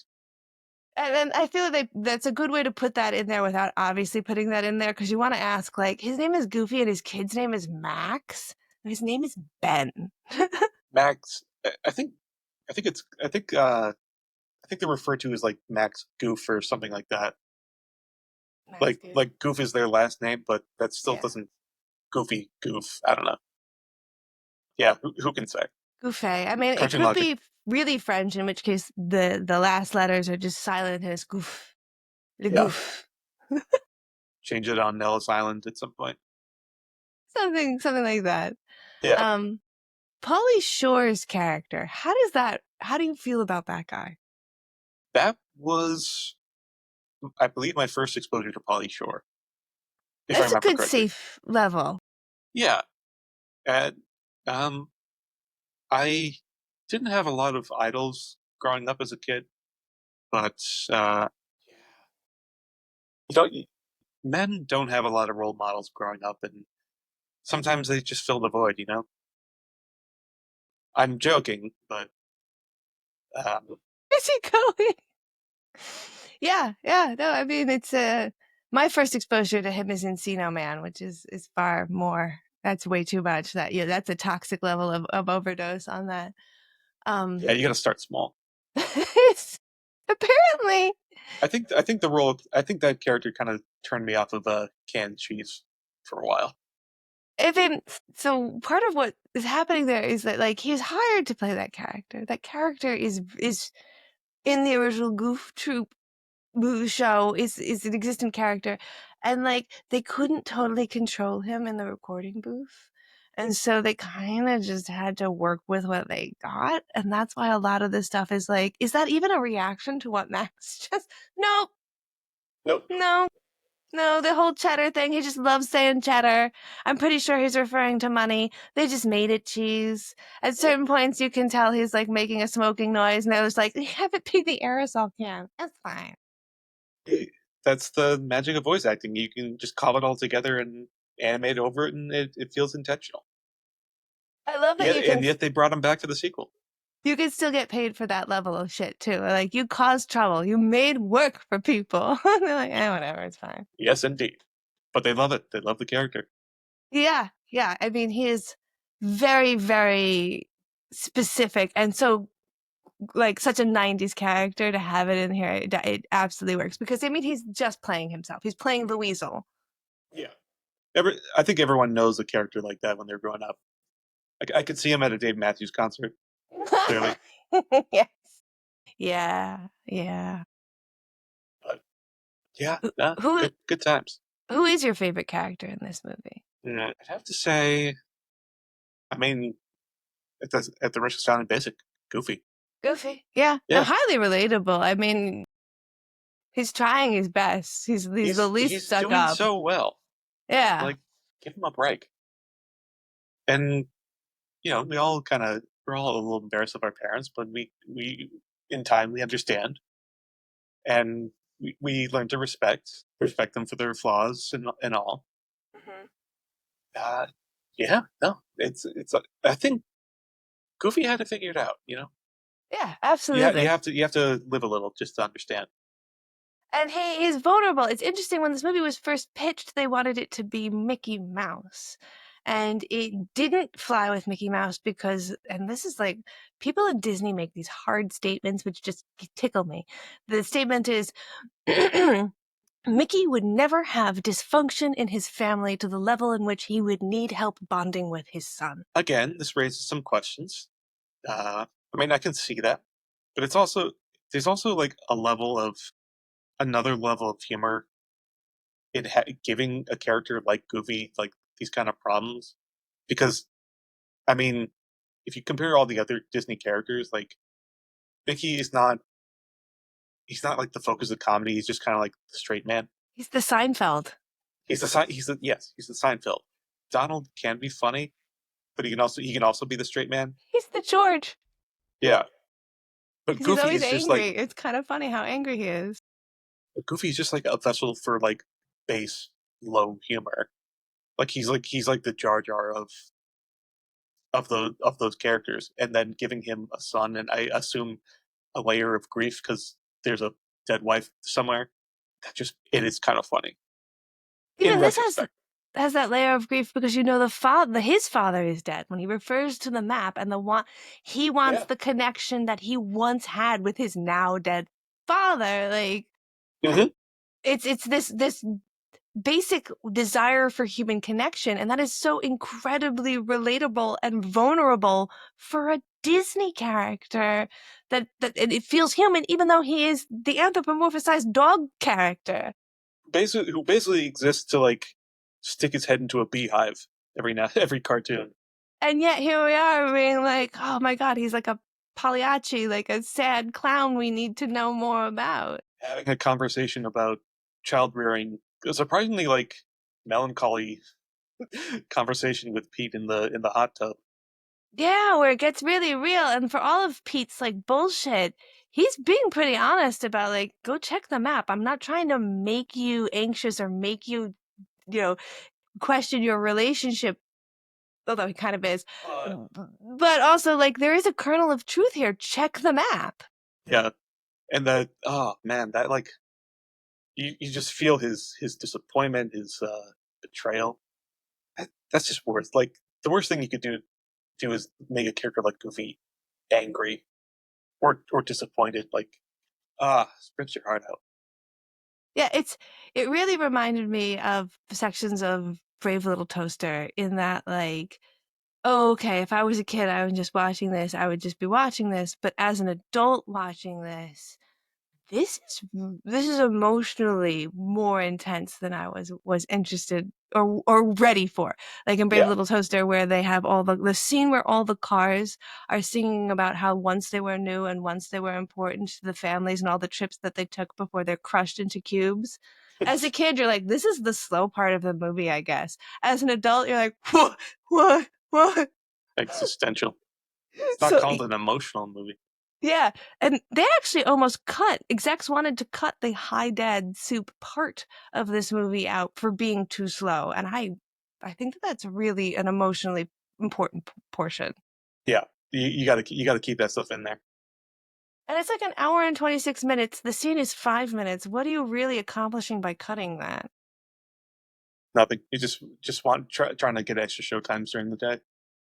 And then I feel like that's a good way to put that in there without obviously putting that in there, because you want to ask, like, his name is Goofy and his kid's name is Max. And his name is Ben. Max, I think they're referred to as like Max Goof or something like that. Max Goof. Like Goof is their last name, but that still Yeah. doesn't Goofy Goof. I don't know. Yeah, who can say? Goofy. I mean, Cartoon it could logic. be really French, in which case the last letters are just silent and it's Goof. Le Yeah. Goof. Change it on Nellis Island at some point. Something like that. Yeah. Pauly Shore's character, how do you feel about that guy? That was, I believe, my first exposure to Pauly Shore. If I That's a remember good correctly. safe level. Yeah. And I didn't have a lot of idols growing up as a kid, but men don't have a lot of role models growing up, and sometimes they just fill the void, you know? I'm joking, but Is he going? Yeah. No, I mean, it's my first exposure to him is Encino Man, which is far more. That's way too much. That's a toxic level of overdose on that. yeah, you got to start small. Apparently. I think that character kind of turned me off of canned cheese for a while. So part of what is happening there is that, like, he's hired to play that character. That character is in the original Goof Troop show is an existent character, and like they couldn't totally control him in the recording booth. And so they kind of just had to work with what they got. And that's why a lot of this stuff is like, is that even a reaction to what Max just? Nope. Nope. No, the whole cheddar thing. He just loves saying cheddar. I'm pretty sure he's referring to money. They just made it cheese. At certain points, you can tell he's like making a smoking noise, and they're just like, have it be the aerosol can. It's fine. That's the magic of voice acting. You can just cobble it all together and animate over it, and it feels intentional. I love that And yet they brought him back to the sequel. you can still get paid for that level of shit too. Like you caused trouble, you made work for people. They're like, whatever, it's fine. Yes, indeed. But they love it. They love the character. Yeah. I mean, he is very, very specific, and so like such a 90s character to have it in here. It absolutely works because I mean, he's just playing himself. He's playing the weasel. Yeah. I think everyone knows a character like that when they're growing up. I could see him at a Dave Matthews concert. Clearly. Yes. Yeah. But yeah, no, Who good times. who is your favorite character in this movie? I'd have to say, I mean, at the risk of sounding basic, Goofy. Goofy. Yeah. Yeah. Highly relatable. I mean, he's trying his best. He's the least stuck doing up. so well. Yeah. Like, give him a break. And we're all a little embarrassed of our parents, but we in time we understand, and we learn to respect them for their flaws and all. Mm-hmm. Yeah, no, it's I think Goofy had to figure it out. Yeah, absolutely. You have to live a little just to understand. And he's vulnerable. It's interesting, when this movie was first pitched, they wanted it to be Mickey Mouse. And it didn't fly with Mickey Mouse because, and this is like, people in Disney make these hard statements which just tickle me. The statement is, Mickey would never have dysfunction in his family to the level in which he would need help bonding with his son. Again, this raises some questions. I mean, I can see that, but there's also like another level of humor in giving a character like Goofy like these kind of problems, because I mean, if you compare all the other Disney characters, like Mickey he's not like the focus of comedy. He's just kind of like the straight man. He's the Seinfeld. He's the Seinfeld. Donald can be funny, but he can also be the straight man. He's the George. Yeah, but He's Goofy always is just angry. like It's kind of funny how angry he is. Goofy is just like a vessel for like base low humor. Like he's like the Jar Jar of those characters, and then giving him a son, and I assume a layer of grief because there's a dead wife somewhere. It is kind of funny. Even this has that layer of grief because his father is dead. When he refers to the map and he wants the connection that he once had with his now dead father. Like, it's this basic desire for human connection, and that is so incredibly relatable and vulnerable for a Disney character that it feels human, even though he is the anthropomorphized dog character. Who basically exists to like stick his head into a beehive every cartoon. And yet here we are being like, oh my god, he's like a Pagliacci, like a sad clown we need to know more about. Having a conversation about child rearing, a surprisingly like melancholy conversation with Pete in the hot tub. Yeah, where it gets really real, and for all of Pete's like bullshit, he's being pretty honest about like, go check the map. I'm not trying to make you anxious or make you, question your relationship, although he kind of is. But also, like, there is a kernel of truth here. Check the map. Yeah, and oh man, that like you just feel his disappointment, his betrayal. That's just worse. Like the worst thing you could do is make a character like Goofy angry or disappointed. Like rips your heart out. Yeah, it really reminded me of sections of Brave Little Toaster in that, like, oh, okay, if I was a kid, I was just watching this, I would just be watching this. But as an adult watching this, this is emotionally more intense than I was interested or ready for. Like in Brave Yeah. Little Toaster, where they have all the scene where all the cars are singing about how once they were new and once they were important to the families and all the trips that they took before they're crushed into cubes. As a kid, you're like, this is the slow part of the movie, I guess. As an adult, you're like, what? Existential. It's not So called an emotional movie. yeah, and they actually almost execs wanted to cut the Hi Dad Soup part of this movie out for being too slow, and I think that's really an emotionally important portion. Yeah, you gotta keep that stuff in there. And it's like an hour and 26 minutes. The scene is 5 minutes. What are you really accomplishing by cutting that? Nothing. You just want trying to get extra show times during the day.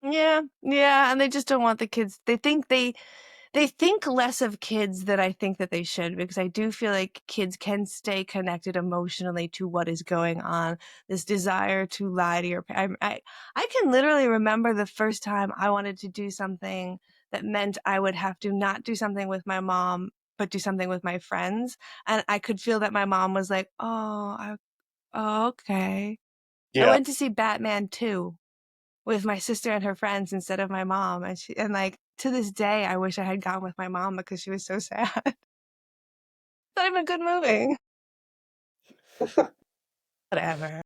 Yeah, and they just don't want the kids. They think less of kids than I think that they should, because I do feel like kids can stay connected emotionally to what is going on. This desire to lie to your parents. I can literally remember the first time I wanted to do something that meant I would have to not do something with my mom, but do something with my friends. And I could feel that my mom was like, oh, okay. I Yeah. went to see Batman 2 with my sister and her friends instead of my mom, and like to this day I wish I had gone with my mom because she was so sad. It's not even a good movie. Whatever.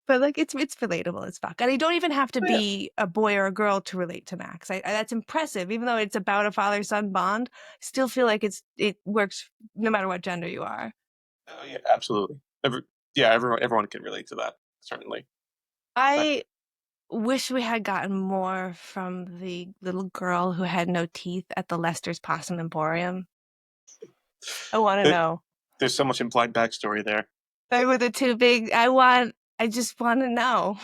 But like it's relatable as fuck, and you don't even have to Oh, yeah. be a boy or a girl to relate to Max. That's impressive, even though it's about a father-son bond. I still feel like it works no matter what gender you are. Oh, yeah, absolutely. Everyone can relate to that, certainly. But I wish we had gotten more from the little girl who had no teeth at the Lester's Possum Emporium. I want to it, know. there's so much implied backstory there. They were the two big. I just want to know.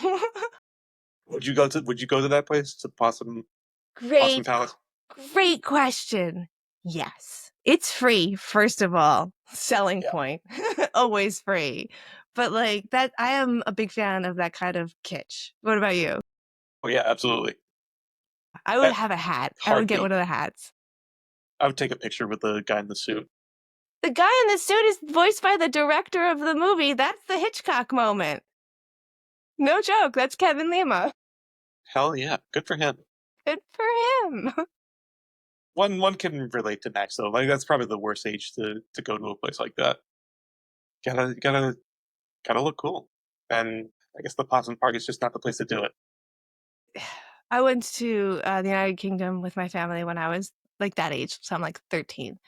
Would you go to that place, to Possum Great, Palace? great question. Yes. It's free, first of all. Selling Yeah. point. Always free. But like that, I am a big fan of that kind of kitsch. What about you? Oh yeah, absolutely. I would At have a hat. I would get heartbeat. one of the hats. I would take a picture with the guy in the suit. The guy in the suit is voiced by the director of the movie. That's the Hitchcock moment. No joke. That's Kevin Lima. Hell yeah, good for him. Good for him. One can relate to Max though. Like that's probably the worst age to go to a place like that. Gotta look cool. And I guess the Possum Park is just not the place to do it. I went to the United Kingdom with my family when I was like that age, so I'm like 13.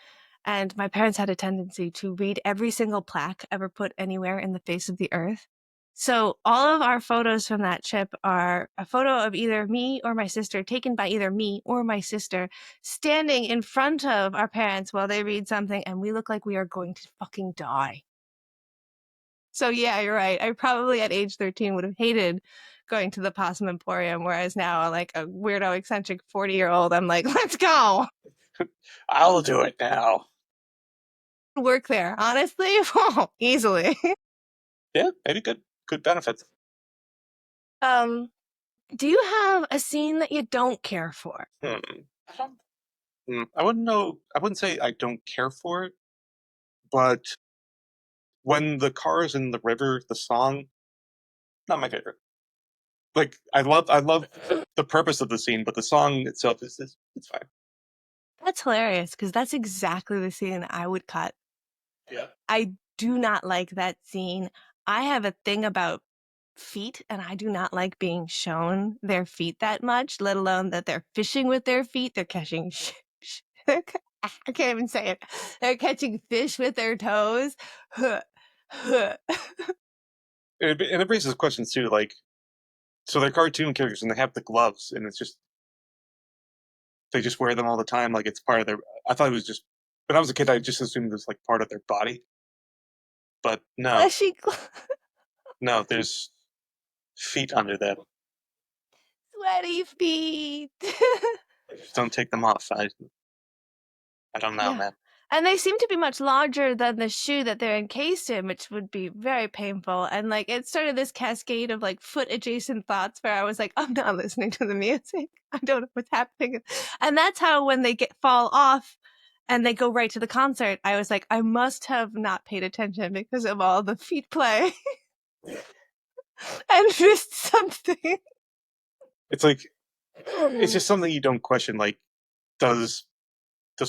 And my parents had a tendency to read every single plaque ever put anywhere in the face of the earth. So all of our photos from that trip are a photo of either me or my sister, taken by either me or my sister, standing in front of our parents while they read something, and we look like we are going to fucking die. So yeah, you're right. I probably at age 13 would have hated going to the Possum Emporium, whereas now, like a weirdo, eccentric 40-year-old, I'm like, let's go I'll do it now. work there. Honestly, easily. Yeah, maybe good benefits. Um, do you have a scene that you don't care for? I don't. I wouldn't know. I wouldn't say I don't care for it, but when the car is in the river, the song, not my favorite. Like I love the purpose of the scene, but the song itself is it's fine. That's hilarious because that's exactly the scene I would cut. Yeah. I do not like that scene. I have a thing about feet, and I do not like being shown their feet that much, let alone that they're fishing with their feet. They're catching I can't even say it. They're catching fish with their toes. And it raises questions too, like so they're cartoon characters and they have the gloves, and it's just they just wear them all the time, like it's part of their. I thought it was just when I was a kid, I just assumed it was like part of their body, but no, Fleshy, no, there's feet under them. sweaty feet. Just don't take them off. I don't know, Yeah. man. And they seem to be much larger than the shoe that they're encased in, which would be very painful. And like it started this cascade of like foot adjacent thoughts where I was like, I'm not listening to the music. I don't know what's happening. And that's how when they fall off and they go right to the concert, I was like, I must have not paid attention because of all the feet play and missed something. It's like it's just something you don't question. Like, does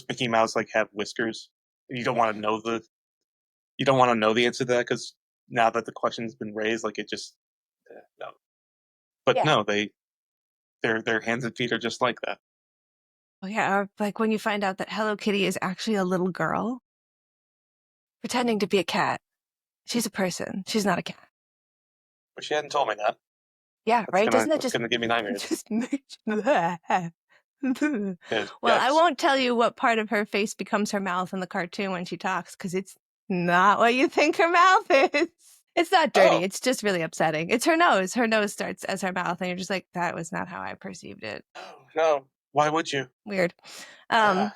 Mickey Mouse like have whiskers? You don't want to know the answer to that because now that the question's been raised, like it just no. But Yeah. no, their hands and feet are just like that. Oh yeah, or like when you find out that Hello Kitty is actually a little girl pretending to be a cat. She's a person. She's not a cat. But she hadn't told me that. Yeah, right? Doesn't that That's just gonna give me nightmares. just make well, I Yes. won't tell you what part of her face becomes her mouth in the cartoon when she talks because it's not what you think her mouth is. It's not dirty. Oh It's just really upsetting. It's her nose. Her nose starts as her mouth, and you're just like, that was not how I perceived it. no! Why would you? Weird. Um, Ah,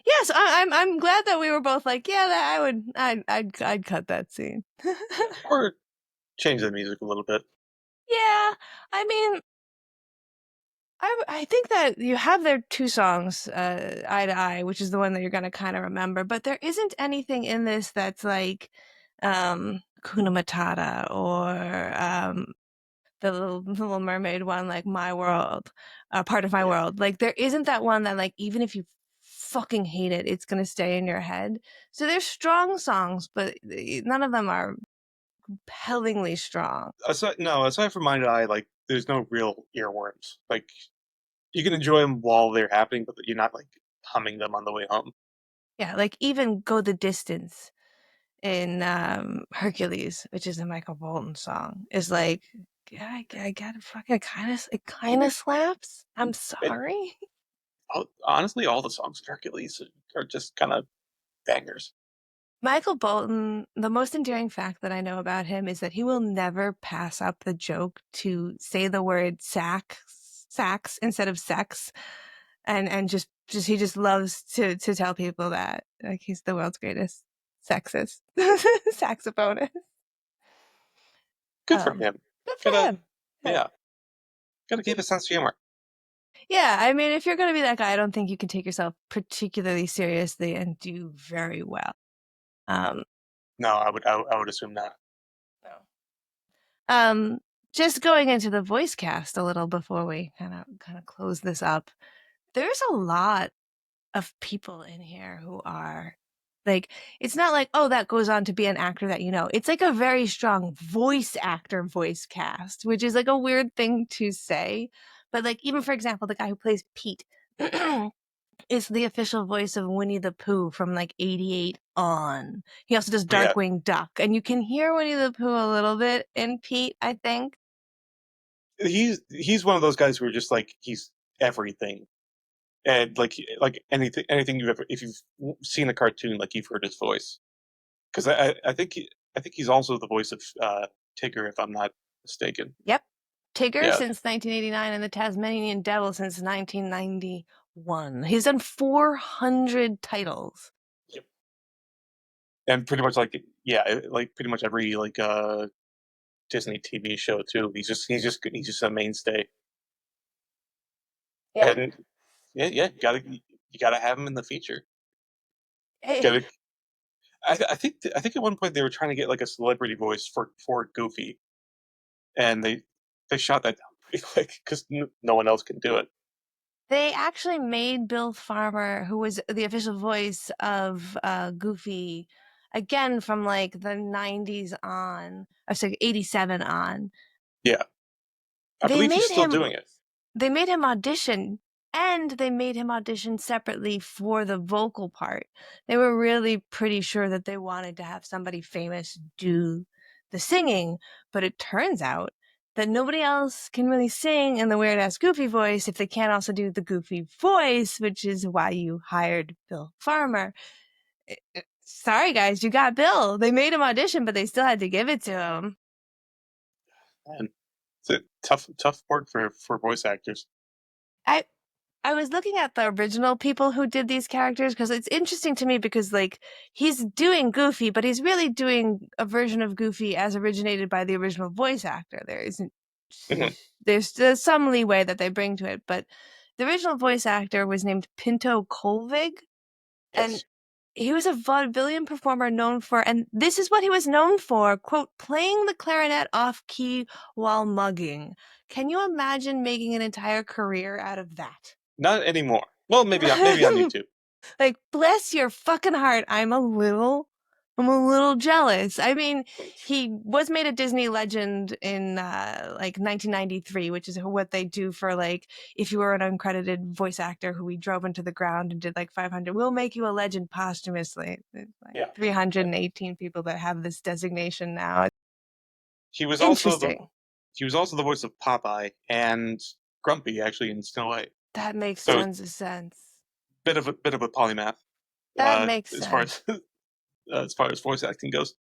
yes, I'm glad that we were both like, yeah, that I would, I'd cut that scene. or change the music a little bit. Yeah, I mean, I think that you have their two songs, Eye to Eye, which is the one that you're gonna kind of remember, but there isn't anything in this that's like Kuna Matata or the Little Mermaid one, like My World, Part of My Yeah. World. Like there isn't that one that like even if you fucking hate it, it's gonna stay in your head. So they're strong songs, but none of them are compellingly strong. Aside from Mind Eye, like there's no real earworms. Like you can enjoy them while they're happening, but you're not like humming them on the way home. Yeah, like even Go the Distance in Hercules, which is a Michael Bolton song, is like, yeah, I gotta fucking it kind of slaps. I'm And sorry. honestly, all the songs in Hercules are just kind of bangers. Michael Bolton, the most endearing fact that I know about him is that he will never pass up the joke to say the word sax instead of sex, and just he just loves to tell people that like he's the world's greatest sexist saxophonist. Good for him. Good for Gotta him. yeah, gotta keep a sense of humor. Yeah, I mean, if you're going to be that guy, I don't think you can take yourself particularly seriously and do very well. Um, No, I would assume not. no. Um, just going into the voice cast a little before we kind of close this up. There's a lot of people in here who are like, it's not like, oh, that goes on to be an actor that you know. It's like a very strong voice actor voice cast, which is like a weird thing to say. But like, even for example, the guy who plays Pete is the official voice of Winnie the Pooh from like 88 on. He also does But yeah, Darkwing Duck, and you can hear Winnie the Pooh a little bit in Pete, I think. he's one of those guys who are just like he's everything, and like anything you've ever if you've seen a cartoon, like you've heard his voice. Because I think he's also the voice of Tigger, if I'm not mistaken. Yep. Tigger Yeah, since 1989 and the Tasmanian Devil since 1991. He's done 400 titles. yep. And pretty much like like pretty much every like Disney TV show too. He's just a mainstay. Yeah. And yeah, you gotta have him in the feature. Hey, Gotta, I think at one point they were trying to get like a celebrity voice for Goofy, and they shot that down pretty quick because no one else can do it. they actually made Bill Farmer, who was the official voice of Goofy, again from like the 90s on, I was like 87 on. Yeah, I They believe he's made still him doing it. they made him audition, and they made him audition separately for the vocal part. They were really pretty sure that they wanted to have somebody famous do the singing, but it turns out that nobody else can really sing in the weird ass Goofy voice if they can't also do the Goofy voice, which is why you hired Bill Farmer. Sorry guys, you got Bill. They made him audition, but they still had to give it to him. And it's a tough work for voice actors. I I was looking at the original people who did these characters because it's interesting to me because like he's doing Goofy, but he's really doing a version of Goofy as originated by the original voice actor. Mhm. There's some leeway that they bring to it, but the original voice actor was named Pinto Colvig, And Yes. he was a vaudevillian performer known for, and this is what he was known for, quote, playing the clarinet off key while mugging. Can you imagine making an entire career out of that? Not anymore. Well, maybe on YouTube. Like, bless your fucking heart. I'm a little jealous. I mean, he was made a Disney legend in like 1993, which is what they do for like if you were an uncredited voice actor who we drove into the ground and did like 500, we'll make you a legend posthumously. There's like Yeah. 318 people that have this designation now. He was also Interesting. the voice of Popeye and Grumpy actually in Snow White. That makes So tons of sense. bit of a polymath. That makes As far sense. as far as voice acting goes.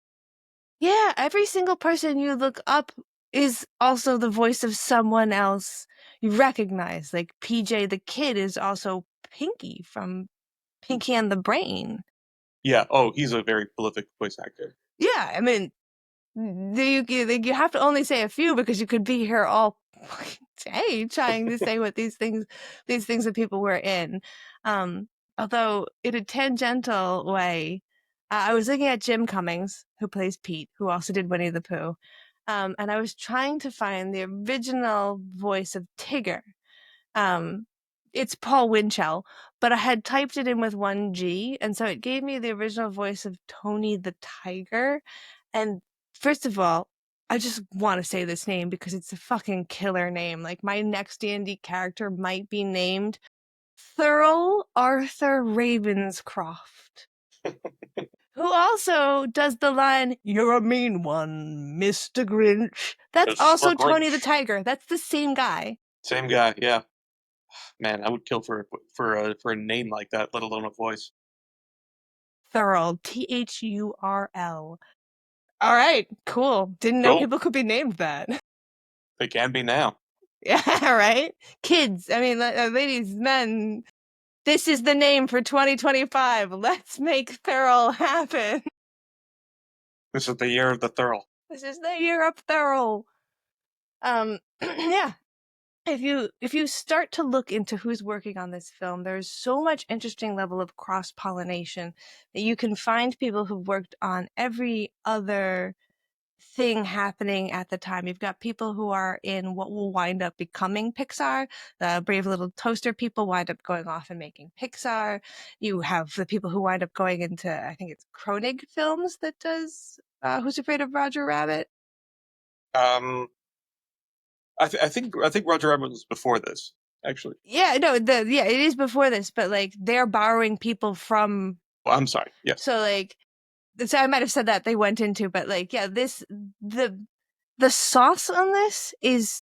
Yeah, every single person you look up is also the voice of someone else you recognize. Like PJ the Kid is also Pinky from Pinky and the Brain. Yeah. Oh, he's a very prolific voice actor. Yeah, I mean, you have to only say a few because you could be here all day trying to say what these things that people were in. Although in a tangential way, I was looking at Jim Cummings, who plays Pete, who also did Winnie the Pooh, and I was trying to find the original voice of Tigger. It's Paul Winchell, but I had typed it in with one G, and so it gave me the original voice of Tony the Tiger. And first of all, I just want to say this name because it's a fucking killer name. Like my next D&D character might be named Thurl Arthur Ravenscroft, who also does the line, "You're a mean one, Mr. Grinch." That's Just also for Tony the Grinch. Tiger. That's the same guy. Same guy. Yeah. Man, I would kill for a name like that, let alone a voice. Thurl, Thurl. All right, cool. Didn't know Cool. people could be named that. They can be now. Yeah, right? Kids, I mean, ladies, men, this is the name for 2025. Let's make Thurl happen. This is the year of the Thurl. This is the year of Thurl. Yeah. If you start to look into who's working on this film, there's so much interesting level of cross-pollination that you can find people who've worked on every other thing happening at the time. You've got people who are in what will wind up becoming Pixar. The Brave Little Toaster people wind up going off and making Pixar. You have the people who wind up going into, I think it's Kronig Films that does Who's Afraid of Roger Rabbit? Um, I think Roger Rabbit was before this, actually. Yeah, no, it is before this, but like they're borrowing people from. Well, I'm sorry. Yes. So like, so I might have said that they went into, but like, yeah, the sauce on this is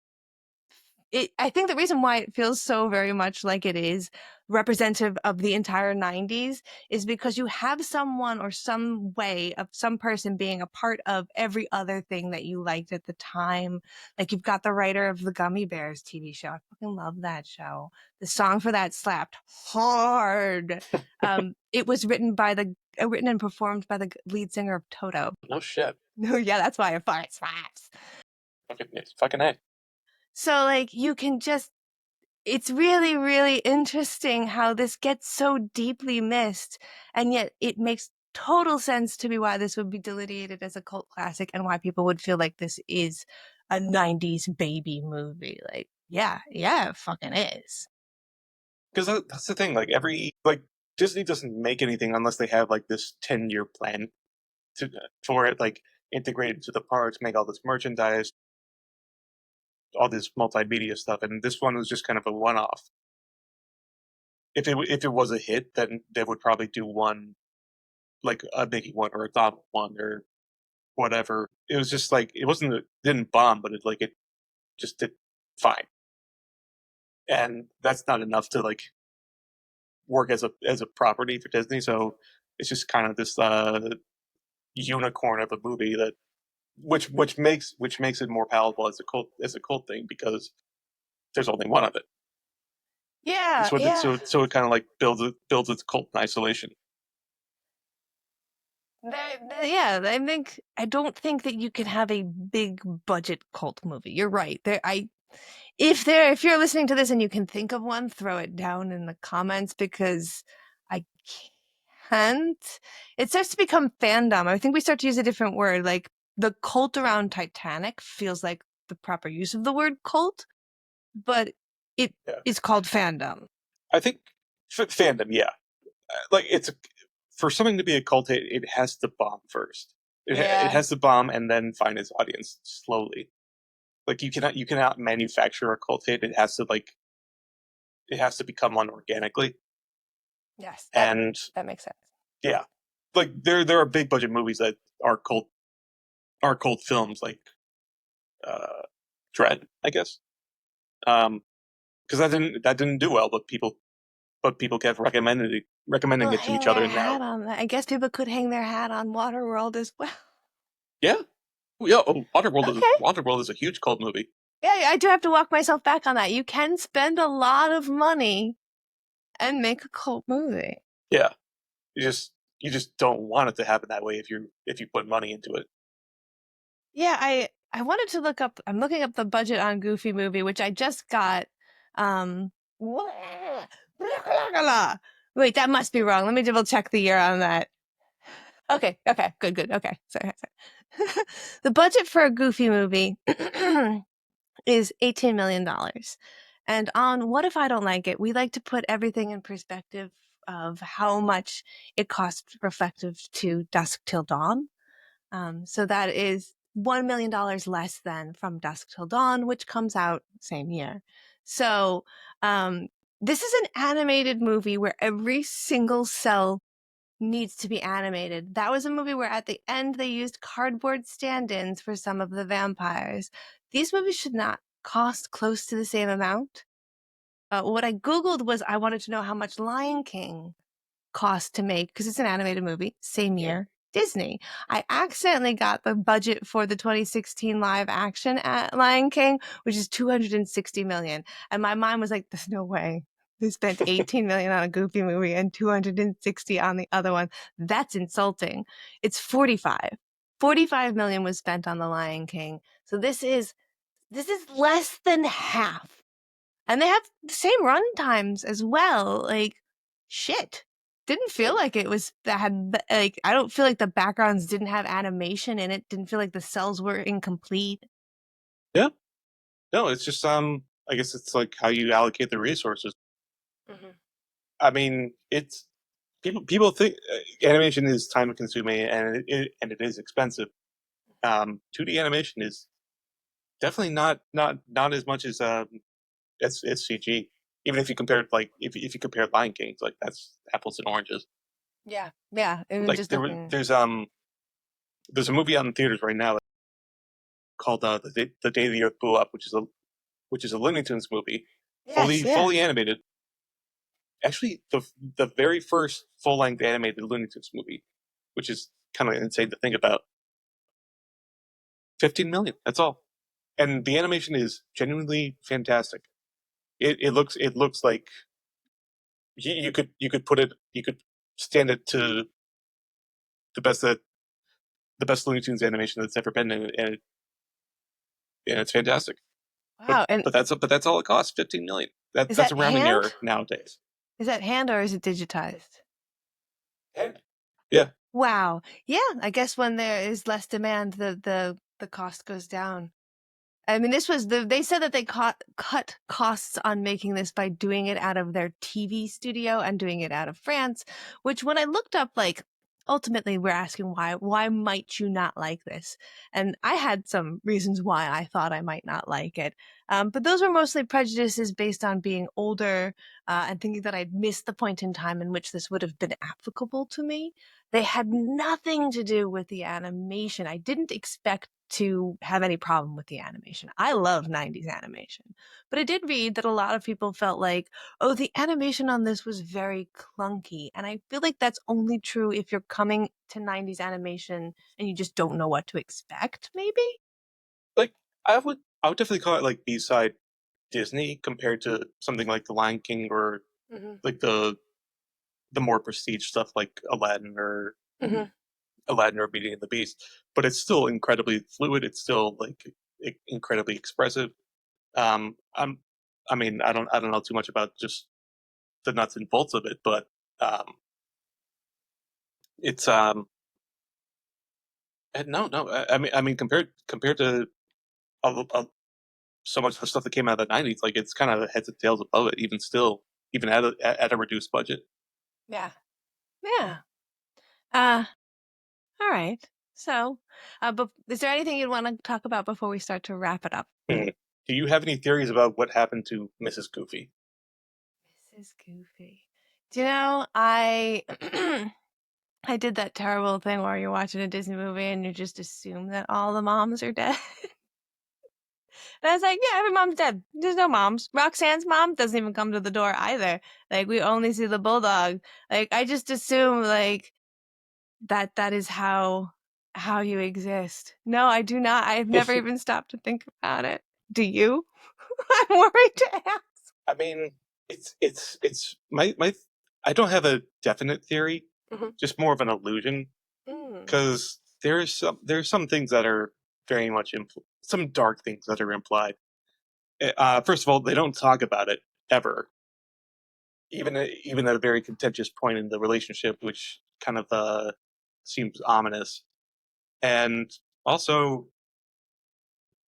I think the reason why it feels so very much like it is representative of the entire 90s is because you have someone or some way of some person being a part of every other thing that you liked at the time. Like you've got the writer of the Gummy Bears TV show. I fucking love that show. The song for that slapped hard. It was written and performed by the lead singer of Toto. No shit. No, yeah, that's why it fucking slaps. Fucking A. So like you can just, it's really, really interesting how this gets so deeply missed, and yet it makes total sense to me why this would be delineated as a cult classic and why people would feel like this is a 90s baby movie. Like, yeah, it fucking is. Because that's the thing. Like Disney doesn't make anything unless they have like this 10-year plan for it, like integrate into the parks, make all this merchandise, all this multimedia stuff, and this one was just kind of a one-off. If it was a hit, then they would probably do one, like a Mickey one or a Donald one or whatever. It was just like didn't bomb, but it just did fine, and that's not enough to like work as a property for Disney. So it's just kind of this unicorn of a movie that which makes it more palatable as a cult thing because there's only one of it. Yeah, So it kind of like builds its cult in isolation. Yeah, I don't think that you can have a big budget cult movie. You're right. If you're listening to this and you can think of one, throw it down in the comments because I it starts to become fandom. I think we start to use a different word. Like the cult around Titanic feels like the proper use of the word cult, but it is called fandom. I think fandom, yeah. Like for something to be a cult, it has to bomb first. It has to bomb and then find its audience slowly. Like you cannot manufacture a cult hit. It has to become one organically. Yes, And that makes sense. yeah, like there are big budget movies that are cult films, like Dread, I guess. Because that didn't do well, but people kept recommending People it to hang each other. their And now, hat on that. I guess people could hang their hat on Waterworld as well. yeah, yeah. Oh, Okay. Waterworld is a huge cult movie. Yeah, I do have to walk myself back on that. You can spend a lot of money and make a cult movie. Yeah, you just don't want it to happen that way if you put money into it. Yeah, I wanted to look up. I'm looking up the budget on Goofy movie, which I just got. Um, wait, that must be wrong. Let me double check the year on that. Okay, good. Okay, sorry. The budget for a Goofy movie is $18 million. And on What If I Don't Like It, we like to put everything in perspective of how much it costs reflective to Dusk Till Dawn. So that is $1 million less than From Dusk Till Dawn, which comes out same year. So this is an animated movie where every single cell needs to be animated. That was a movie where at the end they used cardboard stand-ins for some of the vampires. These movies should not cost close to the same amount. What I Googled was I wanted to know how much Lion King cost to make, because it's an animated movie, same year, Disney. I accidentally got the budget for the 2016 live action at Lion King, which is $260 million. And my mind was like, there's no way. They spent $18 million on a Goofy movie and $260 on the other one. That's insulting. It's 45. 45 million was spent on the Lion King. So this is less than half. And they have the same run times as well. Like, shit. Didn't feel like it was like, I don't feel like the backgrounds didn't have animation in it. Didn't feel like the cells were incomplete. Yeah. No, it's just I guess it's like how you allocate the resources. Mm-hmm. I mean, it's people think animation is time consuming and it is expensive. 2D animation is definitely not as much as CG. Even if you compare it, like if you compare Lion King, it's like that's apples and oranges. Yeah. Yeah. Even Like just looking. there's a movie out in theaters right now called the Day the Earth Blew Up, which is a Looney Tunes movie, Yes. Yeah. fully animated. Actually, the very first full length animated Looney Tunes movie, which is kind of insane to think about. 15 million. That's all, and the animation is genuinely fantastic. It looks like you could stand it to the best that the best Looney Tunes animation that's ever been, and it's fantastic. Wow. And But that's all it costs. 15 million. is That's that a rounding hand? error nowadays. Is that hand or is it digitized? Yeah. Wow. Yeah. I guess when there is less demand, the cost goes down. I mean, they said that they cut costs on making this by doing it out of their TV studio and doing it out of France, which when I looked up, like, ultimately we're asking why might you not like this? And I had some reasons why I thought I might not like it. But those were mostly prejudices based on being older and thinking that I'd missed the point in time in which this would have been applicable to me. They had nothing to do with the animation. I didn't expect to have any problem with the animation. I love 90s animation. But I did read that a lot of people felt like, oh, the animation on this was very clunky. And I feel like that's only true if you're coming to 90s animation and you just don't know what to expect, maybe? Like I would definitely call it like B-side Disney compared to something like The Lion King or Mm-hmm. like the more prestige stuff like Mm-hmm. Aladdin or Beauty and the Beast. But it's still incredibly fluid. It's still like incredibly expressive. Um, I'm, I mean, I don't know too much about just the nuts and bolts of it, but um, It's no. I mean, compared to a, so much of the stuff that came out of the '90s, like it's kind of heads and tails above it. Even still, even at a reduced budget. Yeah. Yeah. Uh, all right. So, but is there anything you'd want to talk about before we start to wrap it up? Hmm. Do you have any theories about what happened to Mrs. Goofy? Mrs. Goofy. Do you know, I I did that terrible thing where you're watching a Disney movie and you just assume that all the moms are dead. And I was like, yeah, every mom's dead. There's no moms. Roxanne's mom doesn't even come to the door either. Like, we only see the bulldog. Like, I just assume, like, that is how you exist. No, I do not. I've never even stopped to think about it. Do you? I'm worried to ask. I mean, it's my. I don't have a definite theory, just more of an illusion, Mm. because there's some things that are very much some dark things that are implied. First of all, they don't talk about it ever, even at a very contentious point in the relationship, which kind of seems ominous. And also,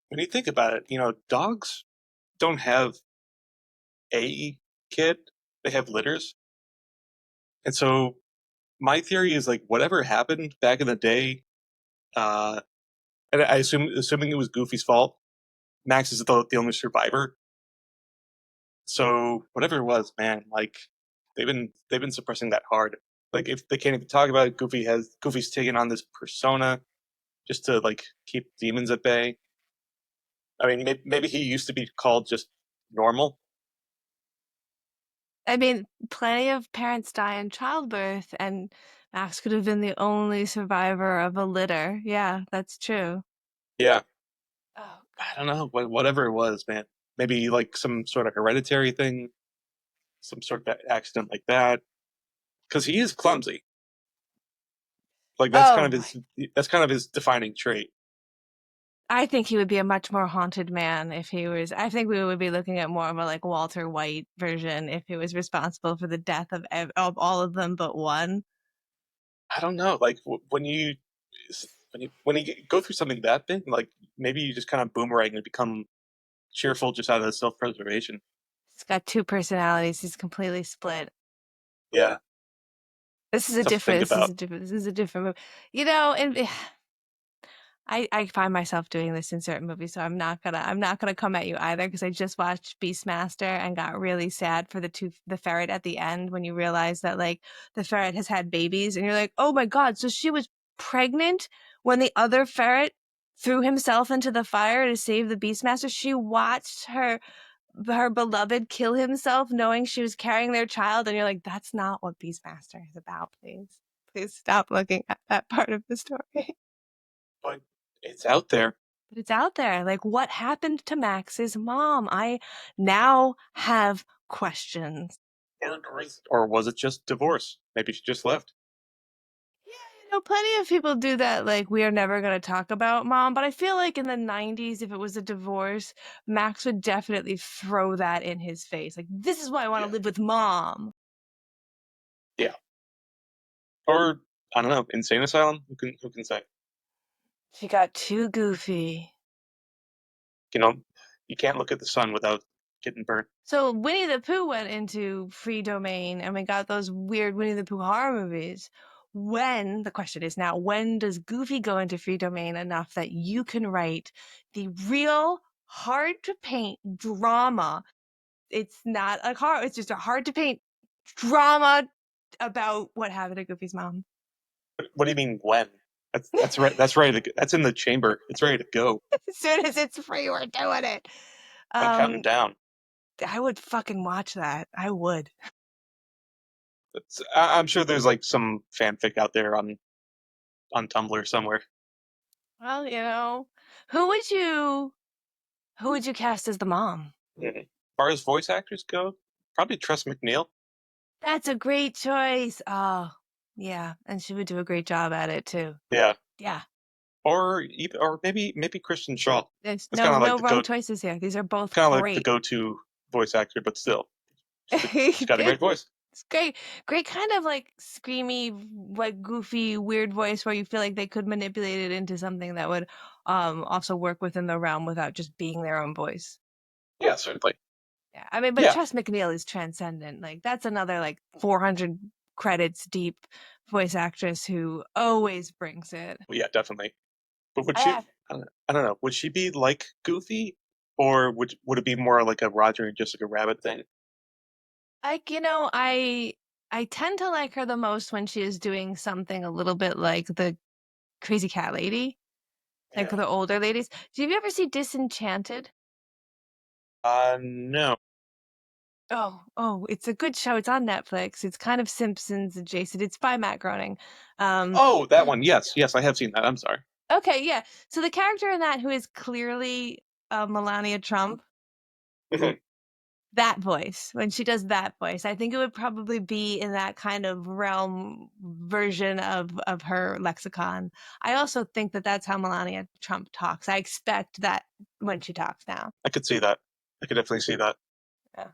when you think about it, dogs don't have a kid; they have litters. And so, my theory is like whatever happened back in the day, uh, and assuming it was Goofy's fault, Max is the only survivor. So whatever it was, man, like they've been suppressing that hard. Like if they can't even talk about it, Goofy's taking on this persona just to like keep demons at bay. I mean, maybe he used to be called just normal. I mean, plenty of parents die in childbirth, and Max could have been the only survivor of a litter. Yeah, that's true. Yeah, Oh, I don't know, whatever it was, man. Maybe like some sort of hereditary thing, some sort of accident like that. Because he is clumsy. Like oh, that's kind of his defining trait. I think he would be a much more haunted man if he was. I think we would be looking at more of a like Walter White version if he was responsible for the death of all of them but one. I don't know. Like when you go through something that big, like maybe you just kind of boomerang and become cheerful just out of self preservation. He's got two personalities. He's completely split. Yeah, This is a tough to think different. This is a about. different. This is a different movie. You know, and I find myself doing this in certain movies, so I'm not gonna come at you either because I just watched Beastmaster and got really sad for the ferret at the end when you realize that like the ferret has had babies and you're like, oh my god, so she was pregnant when the other ferret threw himself into the fire to save the Beastmaster. She watched her beloved kill himself knowing she was carrying their child, and you're like, that's not what Beastmaster is about. Please stop looking at that part of the story. But it's out there. But it's out there. Like, what happened to Max's mom? I now have questions. Or was it just divorce? Maybe she just left. Yeah, plenty of people do that. Like, we are never going to talk about mom. But I feel like in the 90s, if it was a divorce, Max would definitely throw that in his face. Like, this is why I want to live with mom. Yeah. Or I don't know, insane asylum. Who can say? She got too goofy. You know, you can't look at the sun without getting burnt. So Winnie the Pooh went into free domain and we got those weird Winnie the Pooh horror movies. The question is now, when does Goofy go into free domain enough that you can write the real hard to paint drama? It's not a horror, it's just a hard to paint drama about what happened to Goofy's mom. What do you mean when? That's right. That's ready to. That's in the chamber. It's ready to go. As soon as it's free, we're doing it. I'm counting down. I would fucking watch that. I would. I'm sure there's like some fanfic out there on Tumblr somewhere. Well, who would you Who would you cast as the mom? As far as voice actors go, probably Tress MacNeille. That's a great choice. Oh, yeah, and she would do a great job at it too. Yeah. Yeah. Or maybe Kristen Shaw. There's That's kind of like no the wrong choices here. These are both kind of like the great. go-to voice actor, but still, she's got a great voice. It's great. Great kind of like screamy, like goofy, weird voice where you feel like they could manipulate it into something that would also work within the realm without just being their own voice. Yeah, certainly. Yeah. I mean, but Yeah, Tress MacNeille is transcendent. Like that's another like 400 credits deep voice actress who always brings it. yeah, definitely. But would she? I, I don't know. Would she be like Goofy, or would it be more like a Roger and Jessica Rabbit thing? like, I tend to like her the most when she is doing something a little bit like the Crazy Cat Lady, like Yeah. the older ladies. Do you ever see Disenchanted? No. Oh, it's a good show. It's on Netflix. It's kind of Simpsons adjacent. It's by Matt Groening. Um, Oh, that one. Yes, yes, I have seen that. I'm sorry. okay, yeah. So the character in that who is clearly Melania Trump, that voice, when she does that voice, I think it would probably be in that kind of realm version of her lexicon. I also think that that's how Melania Trump talks. I expect that when she talks now. I could see that. I could definitely see that. Yeah.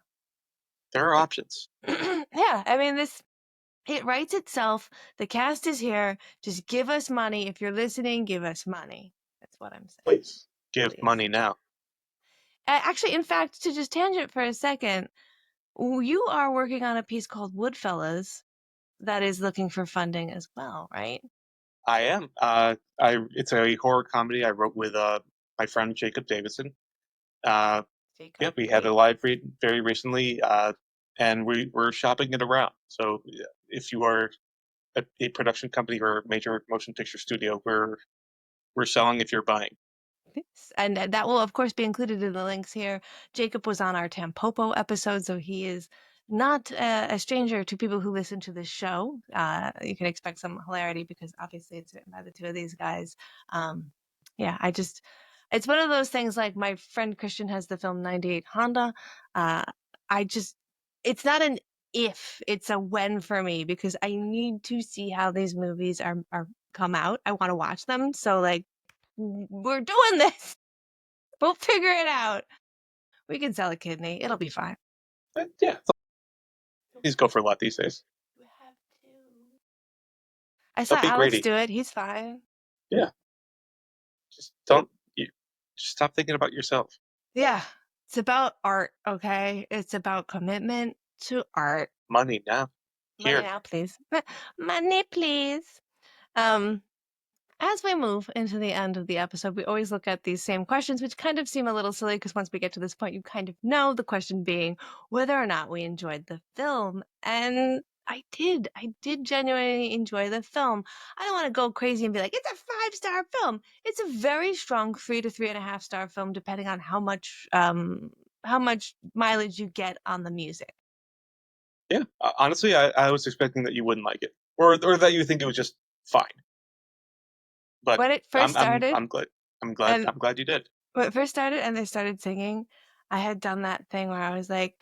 There are options. Yeah, I mean this it writes itself. The cast is here. Just give us money. If you're listening, give us money. That's what I'm saying. Please give Please. money now. Actually, in fact, to just tangent for a second, you are working on a piece called Woodfellas that is looking for funding as well, right? I am. It's a horror comedy I wrote with my friend Jacob Davidson. Uh, yeah, Jacob, we had a great. live read very recently, and we're shopping it around. So yeah, if you are a production company or a major motion picture studio, we're selling if you're buying. Yes. And that will, of course, be included in the links here. Jacob was on our Tampopo episode, so he is not a stranger to people who listen to this show. You can expect some hilarity because obviously it's written by the two of these guys. Yeah, it's one of those things like my friend Christian has the film 98 Honda. Uh, I just, it's not an if, it's a when for me because I need to see how these movies are come out. I want to watch them. So, like, we're doing this. We'll figure it out. We can sell a kidney. It'll be fine. Yeah, these go for a lot these days. You have to. I saw Don't be Alex greedy. do it. He's fine. Yeah, just don't. You just stop thinking about yourself. Yeah. It's about art, okay? It's about commitment to art. Money now. Money Here. now, please. Money, please. Um, As we move into the end of the episode, we always look at these same questions, which kind of seem a little silly because once we get to this point, you kind of know the question being whether or not we enjoyed the film. And I did. I did genuinely enjoy the film. I don't want to go crazy and be like, it's a 5-star film. It's a very strong 3 to 3.5 star film, depending on how much mileage you get on the music. Yeah. Honestly, I was expecting that you wouldn't like it, or that you think it was just fine. But When it first started, I'm glad. and I'm glad you did. when it first started and they started singing, I had done that thing where I was like,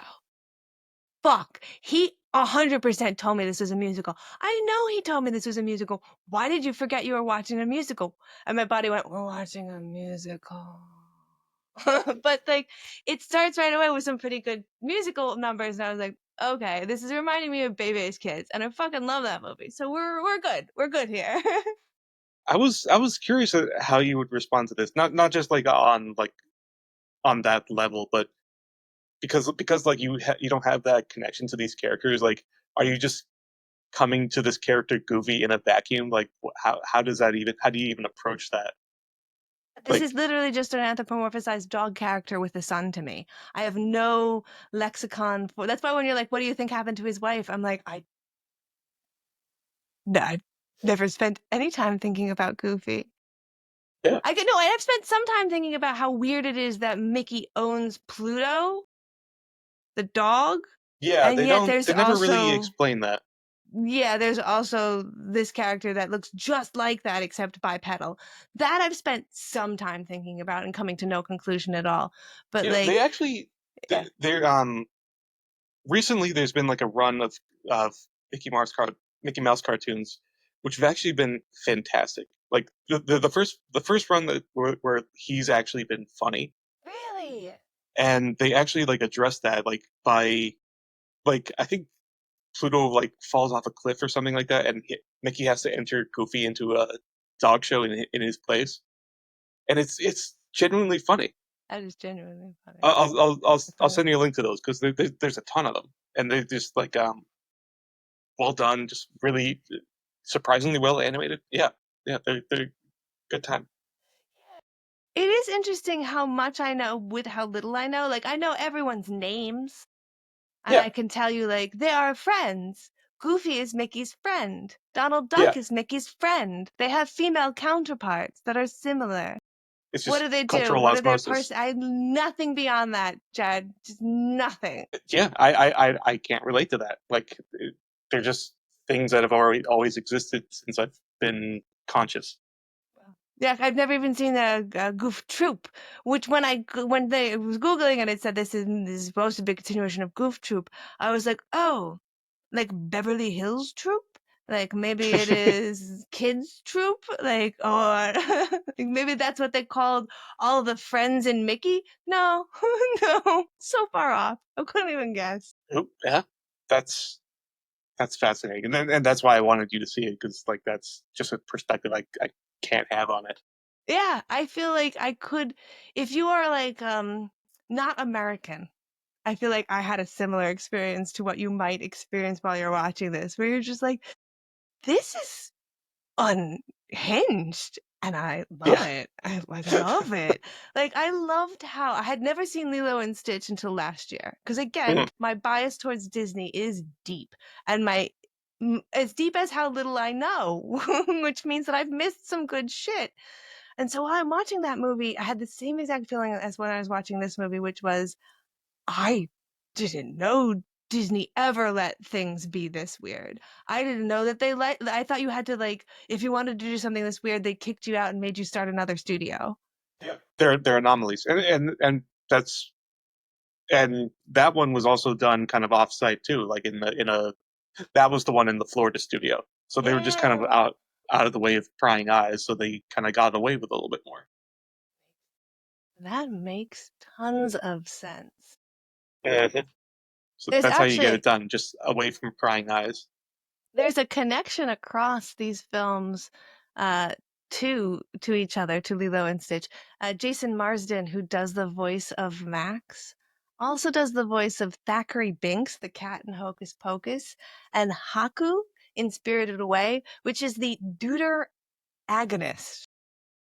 fuck, he 100% told me this was a musical. I know he told me this was a musical. Why did you forget you were watching a musical? And my body went, we're watching a musical. But like, it starts right away with some pretty good musical numbers. And I was like, okay, this is reminding me of Bebe's Kids. And I fucking love that movie. So we're good. We're good here. I was curious how you would respond to this. Not just like on that level, but because like you don't have that connection to these characters. Like, are you just coming to this character Goofy in a vacuum? Like, how does that even? How do you even approach that? This Like, is literally just an anthropomorphized dog character with a son to me. I have no lexicon for that's why when you're like, what do you think happened to his wife? I'm like, I've never spent any time thinking about Goofy. yeah, I could no, I've spent some time thinking about how weird it is that Mickey owns Pluto, the dog, yeah. and yet there's They never really also explain that. yeah, there's also this character that looks just like that except bipedal. That I've spent some time thinking about and coming to no conclusion at all. But You know, they like, actually yeah. they're recently there's been like a run of Mickey Mouse cartoons, which have actually been fantastic. Like the first run where he's actually been funny, Really? and they actually like addressed that like by like I think Pluto like falls off a cliff or something like that, and Mickey has to enter Goofy into a dog show in his place, and it's genuinely funny. That is genuinely funny. I'll send you a link to those because there's a ton of them, and they're just like well done, just really surprisingly well animated. Yeah, yeah, they're good time. It is interesting how much I know with how little I know. Like, I know everyone's names, and Yeah, I can tell you, like, they are friends. Goofy is Mickey's friend. Donald yeah. Duck is Mickey's friend. They have female counterparts that are similar. It's What just do they do? cultural What are their osmosis. I have nothing beyond that, Jed. Just nothing. Yeah, I can't relate to that. Like, they're just things that have already always existed since I've been conscious. Yeah, I've never even seen a Goof Troop, which when they was googling and it said this is supposed to be a continuation of Goof Troop, I was like, oh, like Beverly Hills Troop, like maybe it is Kids Troop, like or like maybe that's what they called all the friends in Mickey. No, no, so far off. I couldn't even guess. Oh, yeah, that's that's fascinating, and that's why I wanted you to see it because like that's just a perspective I can't have on it. Yeah, I feel like I could, if you are like not American. I feel like I had a similar experience to what you might experience while you're watching this, where you're just like, this is unhinged. And I love Yeah. it. I like love it. Like I loved how I had never seen Lilo and Stitch until last year. Because again, Mhm. my bias towards Disney is deep. And as deep as how little I know, which means that I've missed some good shit. And so while I'm watching that movie, I had the same exact feeling as when I was watching this movie, which was I didn't know Disney ever let things be this weird. I didn't know that I thought you had to like, if you wanted to do something this weird, they kicked you out and made you start another studio. Yeah. They're anomalies, and that's and that one was also done kind of offsite too, like in a that was the one in the Florida studio. So they were just kind of Yeah. out of the way of prying eyes, so they kind of got away with a little bit more. That makes tons of sense. Mhm. So There's that's how you get it actually done, just away from prying eyes. there's a connection across these films uh to each other, to Lilo and Stitch. Jason Marsden, who does the voice of Max, also does the voice of Thackeray Binks, the cat in Hocus Pocus, and Haku in Spirited Away, which is the deuter agonist,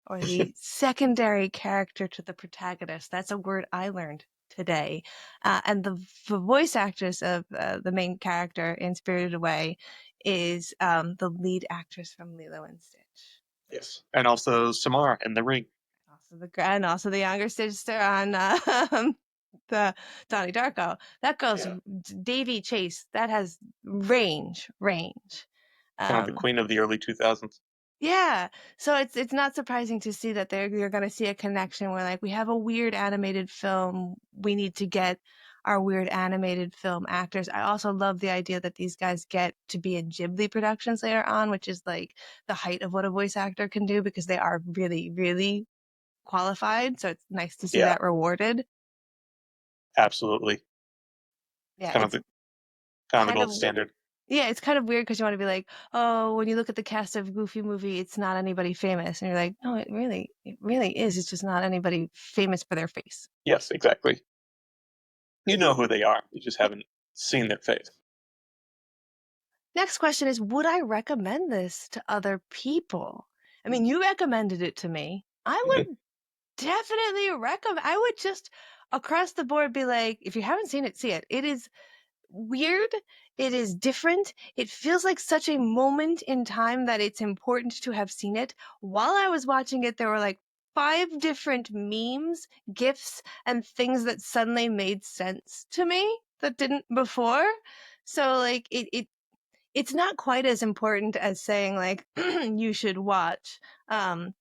or the secondary character to the protagonist. That's a word I learned today. And the voice actress of the main character in Spirited Away is the lead actress from Lilo and Stitch. Yes, and also Samara in the Ring. And also the younger sister on the Donnie Darko. That goes Yeah, Davy Chase. That has range. kind of the Um, queen of the early 2000s. Yeah. So it's not surprising to see that you're going to see a connection where like we have a weird animated film. We need to get our weird animated film actors. I also love the idea that these guys get to be in Ghibli productions later on, which is like the height of what a voice actor can do because they are really, really qualified. So it's nice to see Yeah, that rewarded. absolutely. Yeah, Kind of it's the kind of the kind of gold standard. Yeah, it's kind of weird because you want to be like, oh, when you look at the cast of Goofy movie, it's not anybody famous, and you're like, no, it really is. It's just not anybody famous for their face. Yes, exactly. You know who they are. You just haven't seen their face. Next question is, would I recommend this to other people? I mean, you recommended it to me. I Mhm. would definitely recommend. I would just across the board be like, if you haven't seen it, see it. It is weird. It is different. It feels like such a moment in time that it's important to have seen it. While I was watching it, there were like 5 different memes, GIFs, and things that suddenly made sense to me that didn't before. So like it's not quite as important as saying like you should watch um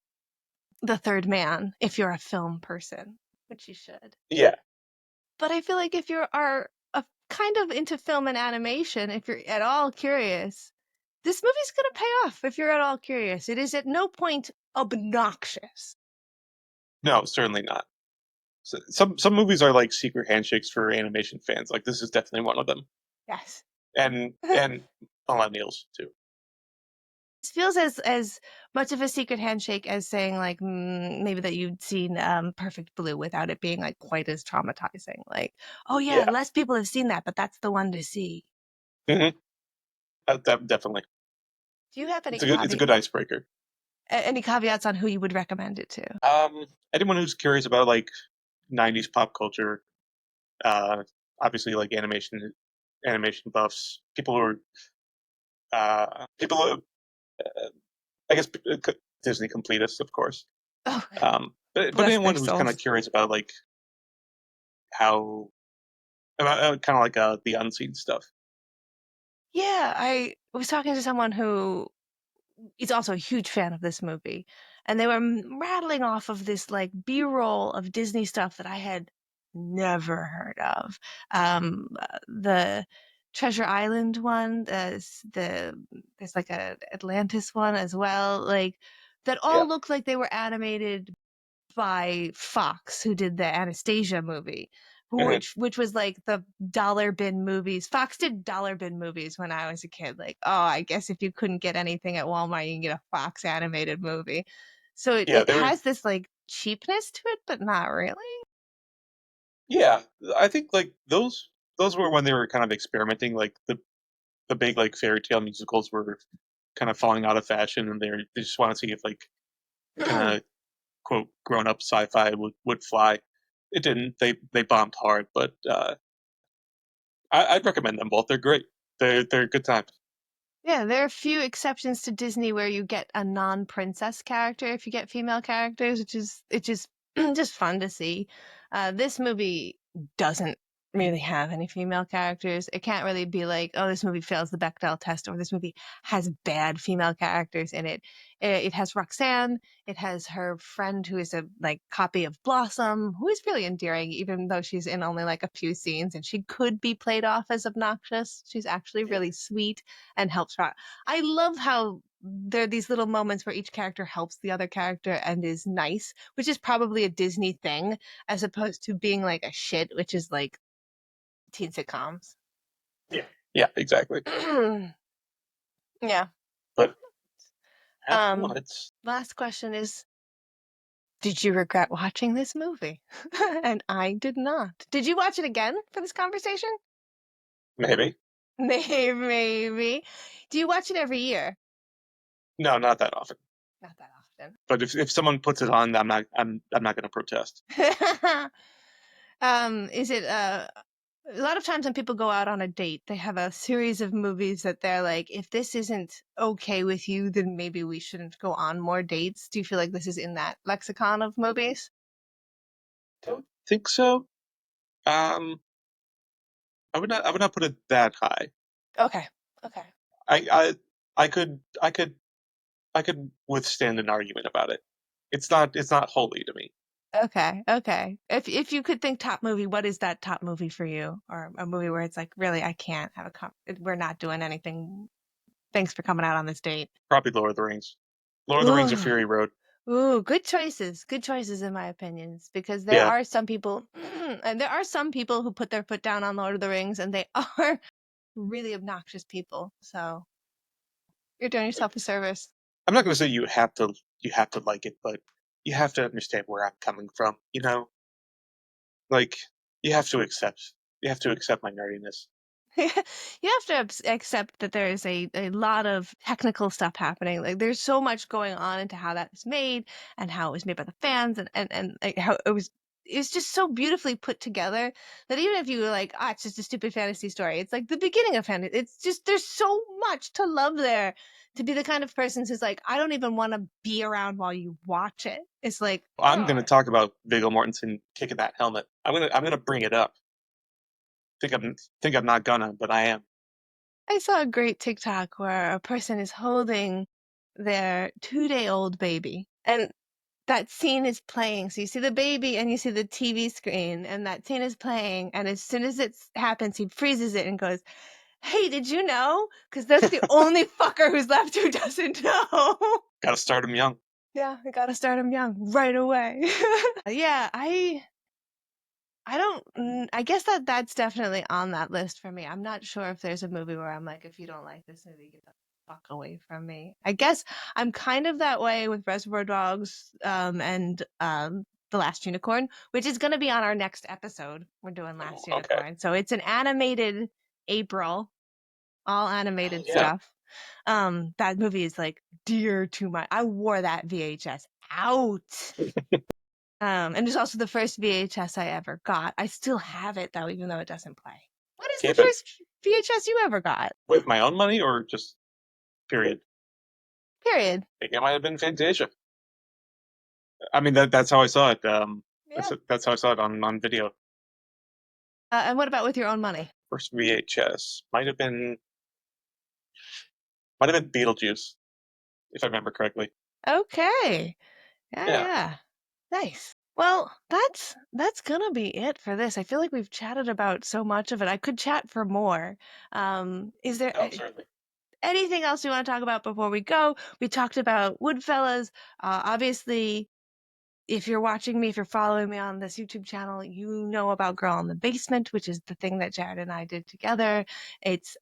The Third Man if you're a film person, which you should. Yeah. But I feel like if you are kind of into film and animation, if you're at all curious, this movie's going to pay off if you're at all curious. It is at no point obnoxious. No, certainly not. Some movies are like secret handshakes for animation fans. Like this is definitely one of them. Yes. and millennials too. It feels as much of a secret handshake as saying like maybe that you'd seen Perfect Blue without it being like quite as traumatizing. Like, oh yeah, Yeah. less people have seen that, but that's the one to see. Mm-hmm. Definitely. Do you have any It's a good icebreaker. any caveats on who you would recommend it to? Anyone who's curious about like '90s pop culture, uh, obviously like animation buffs, people who, I guess Disney completists, of course. Oh, But bless their anyone who's kind of souls. curious about like how about kind of like the unseen stuff. Yeah, I was talking to someone who is also a huge fan of this movie, and they were rattling off of this like B-roll of Disney stuff that I had never heard of. The Treasure Island one, there's like a Atlantis one as well, like that Yeah. all looked like they were animated by Fox, who did the Anastasia movie, Mhm. which was like the dollar bin movies. Fox did dollar bin movies when I was a kid. Like, oh, I guess if you couldn't get anything at Walmart, you can get a Fox animated movie. So Yeah, it they were. has this like cheapness to it, but not really. Yeah, I think like those were when they were kind of experimenting. Like the big like fairy tale musicals were kind of falling out of fashion, and they just want to see if like kind of quote grown up sci-fi would fly. It didn't. They bombed hard, but I'd recommend them both. They're great. They're good times. Yeah, there are a few exceptions to Disney where you get a non-princess character if you get female characters, which is it's just just fun to see. This movie doesn't really have any female characters. It can't really be like, oh, this movie fails the Bechdel test, or this movie has bad female characters in it. It has Roxanne. It has her friend who is a like copy of Blossom, who is really endearing, even though she's in only like a few scenes, and she could be played off as obnoxious. She's actually Yeah. really sweet and helps her out. I love how there are these little moments where each character helps the other character and is nice, which is probably a Disney thing, as opposed to being like a shit, which is like teen sitcoms. Yeah. Yeah, exactly. Yeah. But no, Um, it's last question is, did you regret watching this movie? And I did not. Did you watch it again for this conversation? maybe Maybe. Do you watch it every year? no, not that often. Not that often. But if someone puts it on, I'm not going to protest. Is it a lot of times when people go out on a date, they have a series of movies that they're like, if this isn't okay with you, then maybe we shouldn't go on more dates. Do you feel like this is in that lexicon of movies? Don't think so. Um, I would not put it that high. Okay. Okay. I I I could withstand an argument about it. It's not holy to me. Okay. Okay. If you could think top movie, what is that top movie for you? Or a movie where it's like, really, I can't have we're not doing anything. Thanks for coming out on this date. Probably Lord of the Rings. Lord of the Rings or Ooh. Fury Road. Ooh, good choices. Good choices in my opinions, because there Yeah, are some people and there are some people who put their foot down on Lord of the Rings and they are really obnoxious people. So you're doing yourself a service. I'm not going to say you have to like it, but you have to understand where I'm coming from. You know, like you have to accept my nerdiness. You have to accept that there is a lot of technical stuff happening. Like there's so much going on into how that is made and how it was made by the fans and like, how it's just so beautifully put together that even if you were like, ah, it's just a stupid fantasy story, it's like the beginning of fantasy. It's just there's so much to love there to be the kind of person who's like, I don't even want to be around while you watch it. It's like, I'm going oh. to talk about Viggo Mortensen kicking that helmet. I'm gonna bring it up. Think I'm not gonna, but I am. I saw a great TikTok where a person is holding their 2-day-old baby, and that scene is playing. So you see the baby and you see the TV screen, and that scene is playing. And as soon as it happens, he freezes it and goes, "Hey, did you know?" Because that's the only fucker who's left who doesn't know. Got to start him young. Yeah, we gotta start him young right away. Yeah, I I guess that's definitely on that list for me. I'm not sure if there's a movie where I'm like, if you don't like this movie, get the fuck away from me. I guess I'm kind of that way with Reservoir Dogs, and The Last Unicorn, which is going to be on our next episode. We're doing Last Oh, okay. Unicorn. So it's an animated April, all animated Yeah. stuff. That movie is like dear to my, I wore that VHS out. And it's also the first VHS I ever got. I still have it though, even though it doesn't play. What is the Keep it first VHS you ever got? with my own money or just period? Period. I think it might have been Fantasia. I mean, that's how I saw it. Yeah. That's how I saw it on video. And what about with your own money? First VHS might have been Beetlejuice, if I remember correctly. Okay. Yeah, Yeah. yeah. Nice. Well, that's gonna be it for this. I feel like we've chatted about so much of it. I could chat for more. Is there Oh, certainly. anything else you want to talk about before we go? We talked about Woodfellas. Obviously, if you're watching me, if you're following me on this YouTube channel, you know about Girl in the Basement, which is the thing that Jared and I did together. It's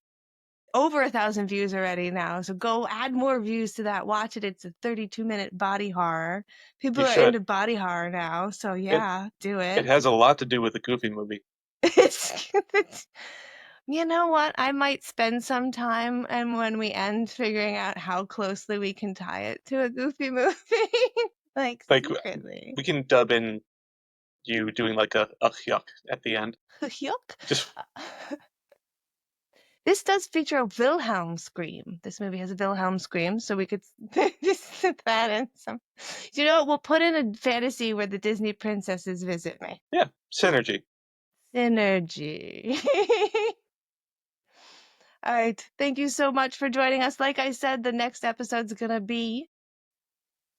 over 1,000 views already now. So go add more views to that. Watch it. It's a 32-minute body horror. People You are should. into body horror now. So yeah, do It it. has a lot to do with the Goofy movie. You know what? I might spend some time, and when we end, figuring out how closely we can tie it to a Goofy movie. Like Like secretly. we can dub in you doing like a yuck at the end. Yuck. Just This does feature a Wilhelm scream. This movie has a Wilhelm scream, so we could just put that in some. You know, we'll put in a fantasy where the Disney princesses visit me. yeah, synergy. Synergy. All right. Thank you so much for joining us. Like I said, the next episode's going to be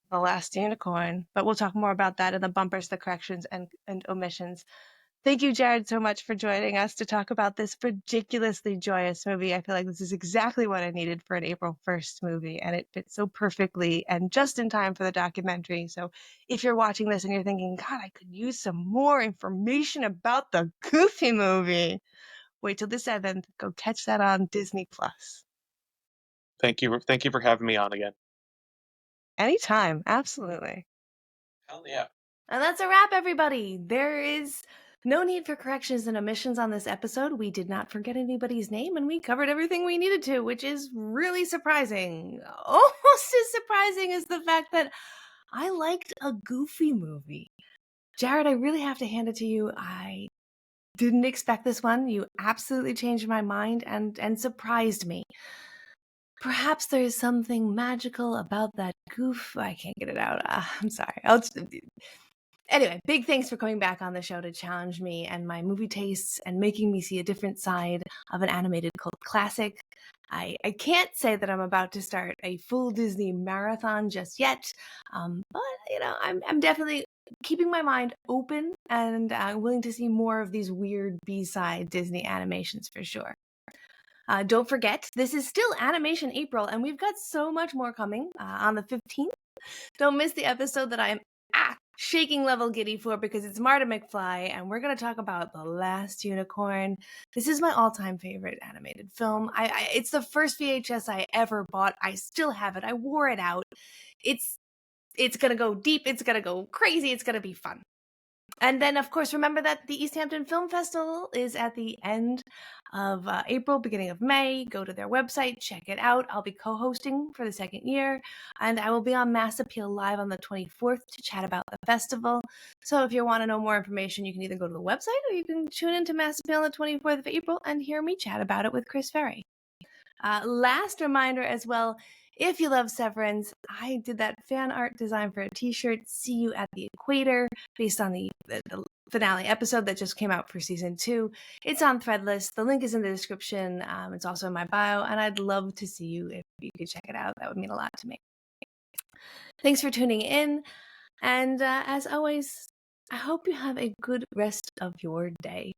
The Last Unicorn, but we'll talk more about that in the bumpers, the corrections, and omissions. Thank you, Jared, so much for joining us to talk about this ridiculously joyous movie. I feel like this is exactly what I needed for an April 1st movie, and it fits so perfectly and just in time for the documentary. So if you're watching this and you're thinking, God, I could use some more information about the Goofy movie, wait till the 7th. Go catch that on Disney+. Thank you for having me on again. Anytime, absolutely. Hell yeah. And that's a wrap, everybody. There is no need for corrections and omissions on this episode. We did not forget anybody's name, and we covered everything we needed to, which is really surprising. Almost as surprising as the fact that I liked a Goofy movie. Jared, I really have to hand it to you. I didn't expect this one. You absolutely changed my mind and surprised me. Perhaps there is something magical about that goof. I can't get it out. I'm sorry. Anyway, big thanks for coming back on the show to challenge me and my movie tastes and making me see a different side of an animated cult classic. I can't say that I'm about to start a full Disney marathon just yet, but I'm definitely keeping my mind open and willing to see more of these weird B-side Disney animations for sure. Don't forget, this is still Animation April, and we've got so much more coming on the 15th. Don't miss the episode that I am shaking level giddy for because it's Marta McFly, and we're going to talk about The Last Unicorn. This is my all-time favorite animated film. It's the first VHS I ever bought. I still have it. I wore it out. It's going to go deep. It's going to go crazy. It's going to be fun. And then, of course, remember that the East Hampton Film Festival is at the end of April, beginning of May. Go to their website, check it out. I'll be co-hosting for the second year, and I will be on Mass Appeal Live on the 24th to chat about the festival. So if you want to know more information, you can either go to the website or you can tune into Mass Appeal on the 24th of April and hear me chat about it with Chris Ferry. Last reminder as well, if you love Severance, I did that fan art design for a t-shirt, See You at the Equator, based on the finale episode that just came out for season 2. It's on Threadless. The link is in the description. It's also in my bio, and I'd love to see you if you could check it out. That would mean a lot to me. Thanks for tuning in, and as always, I hope you have a good rest of your day.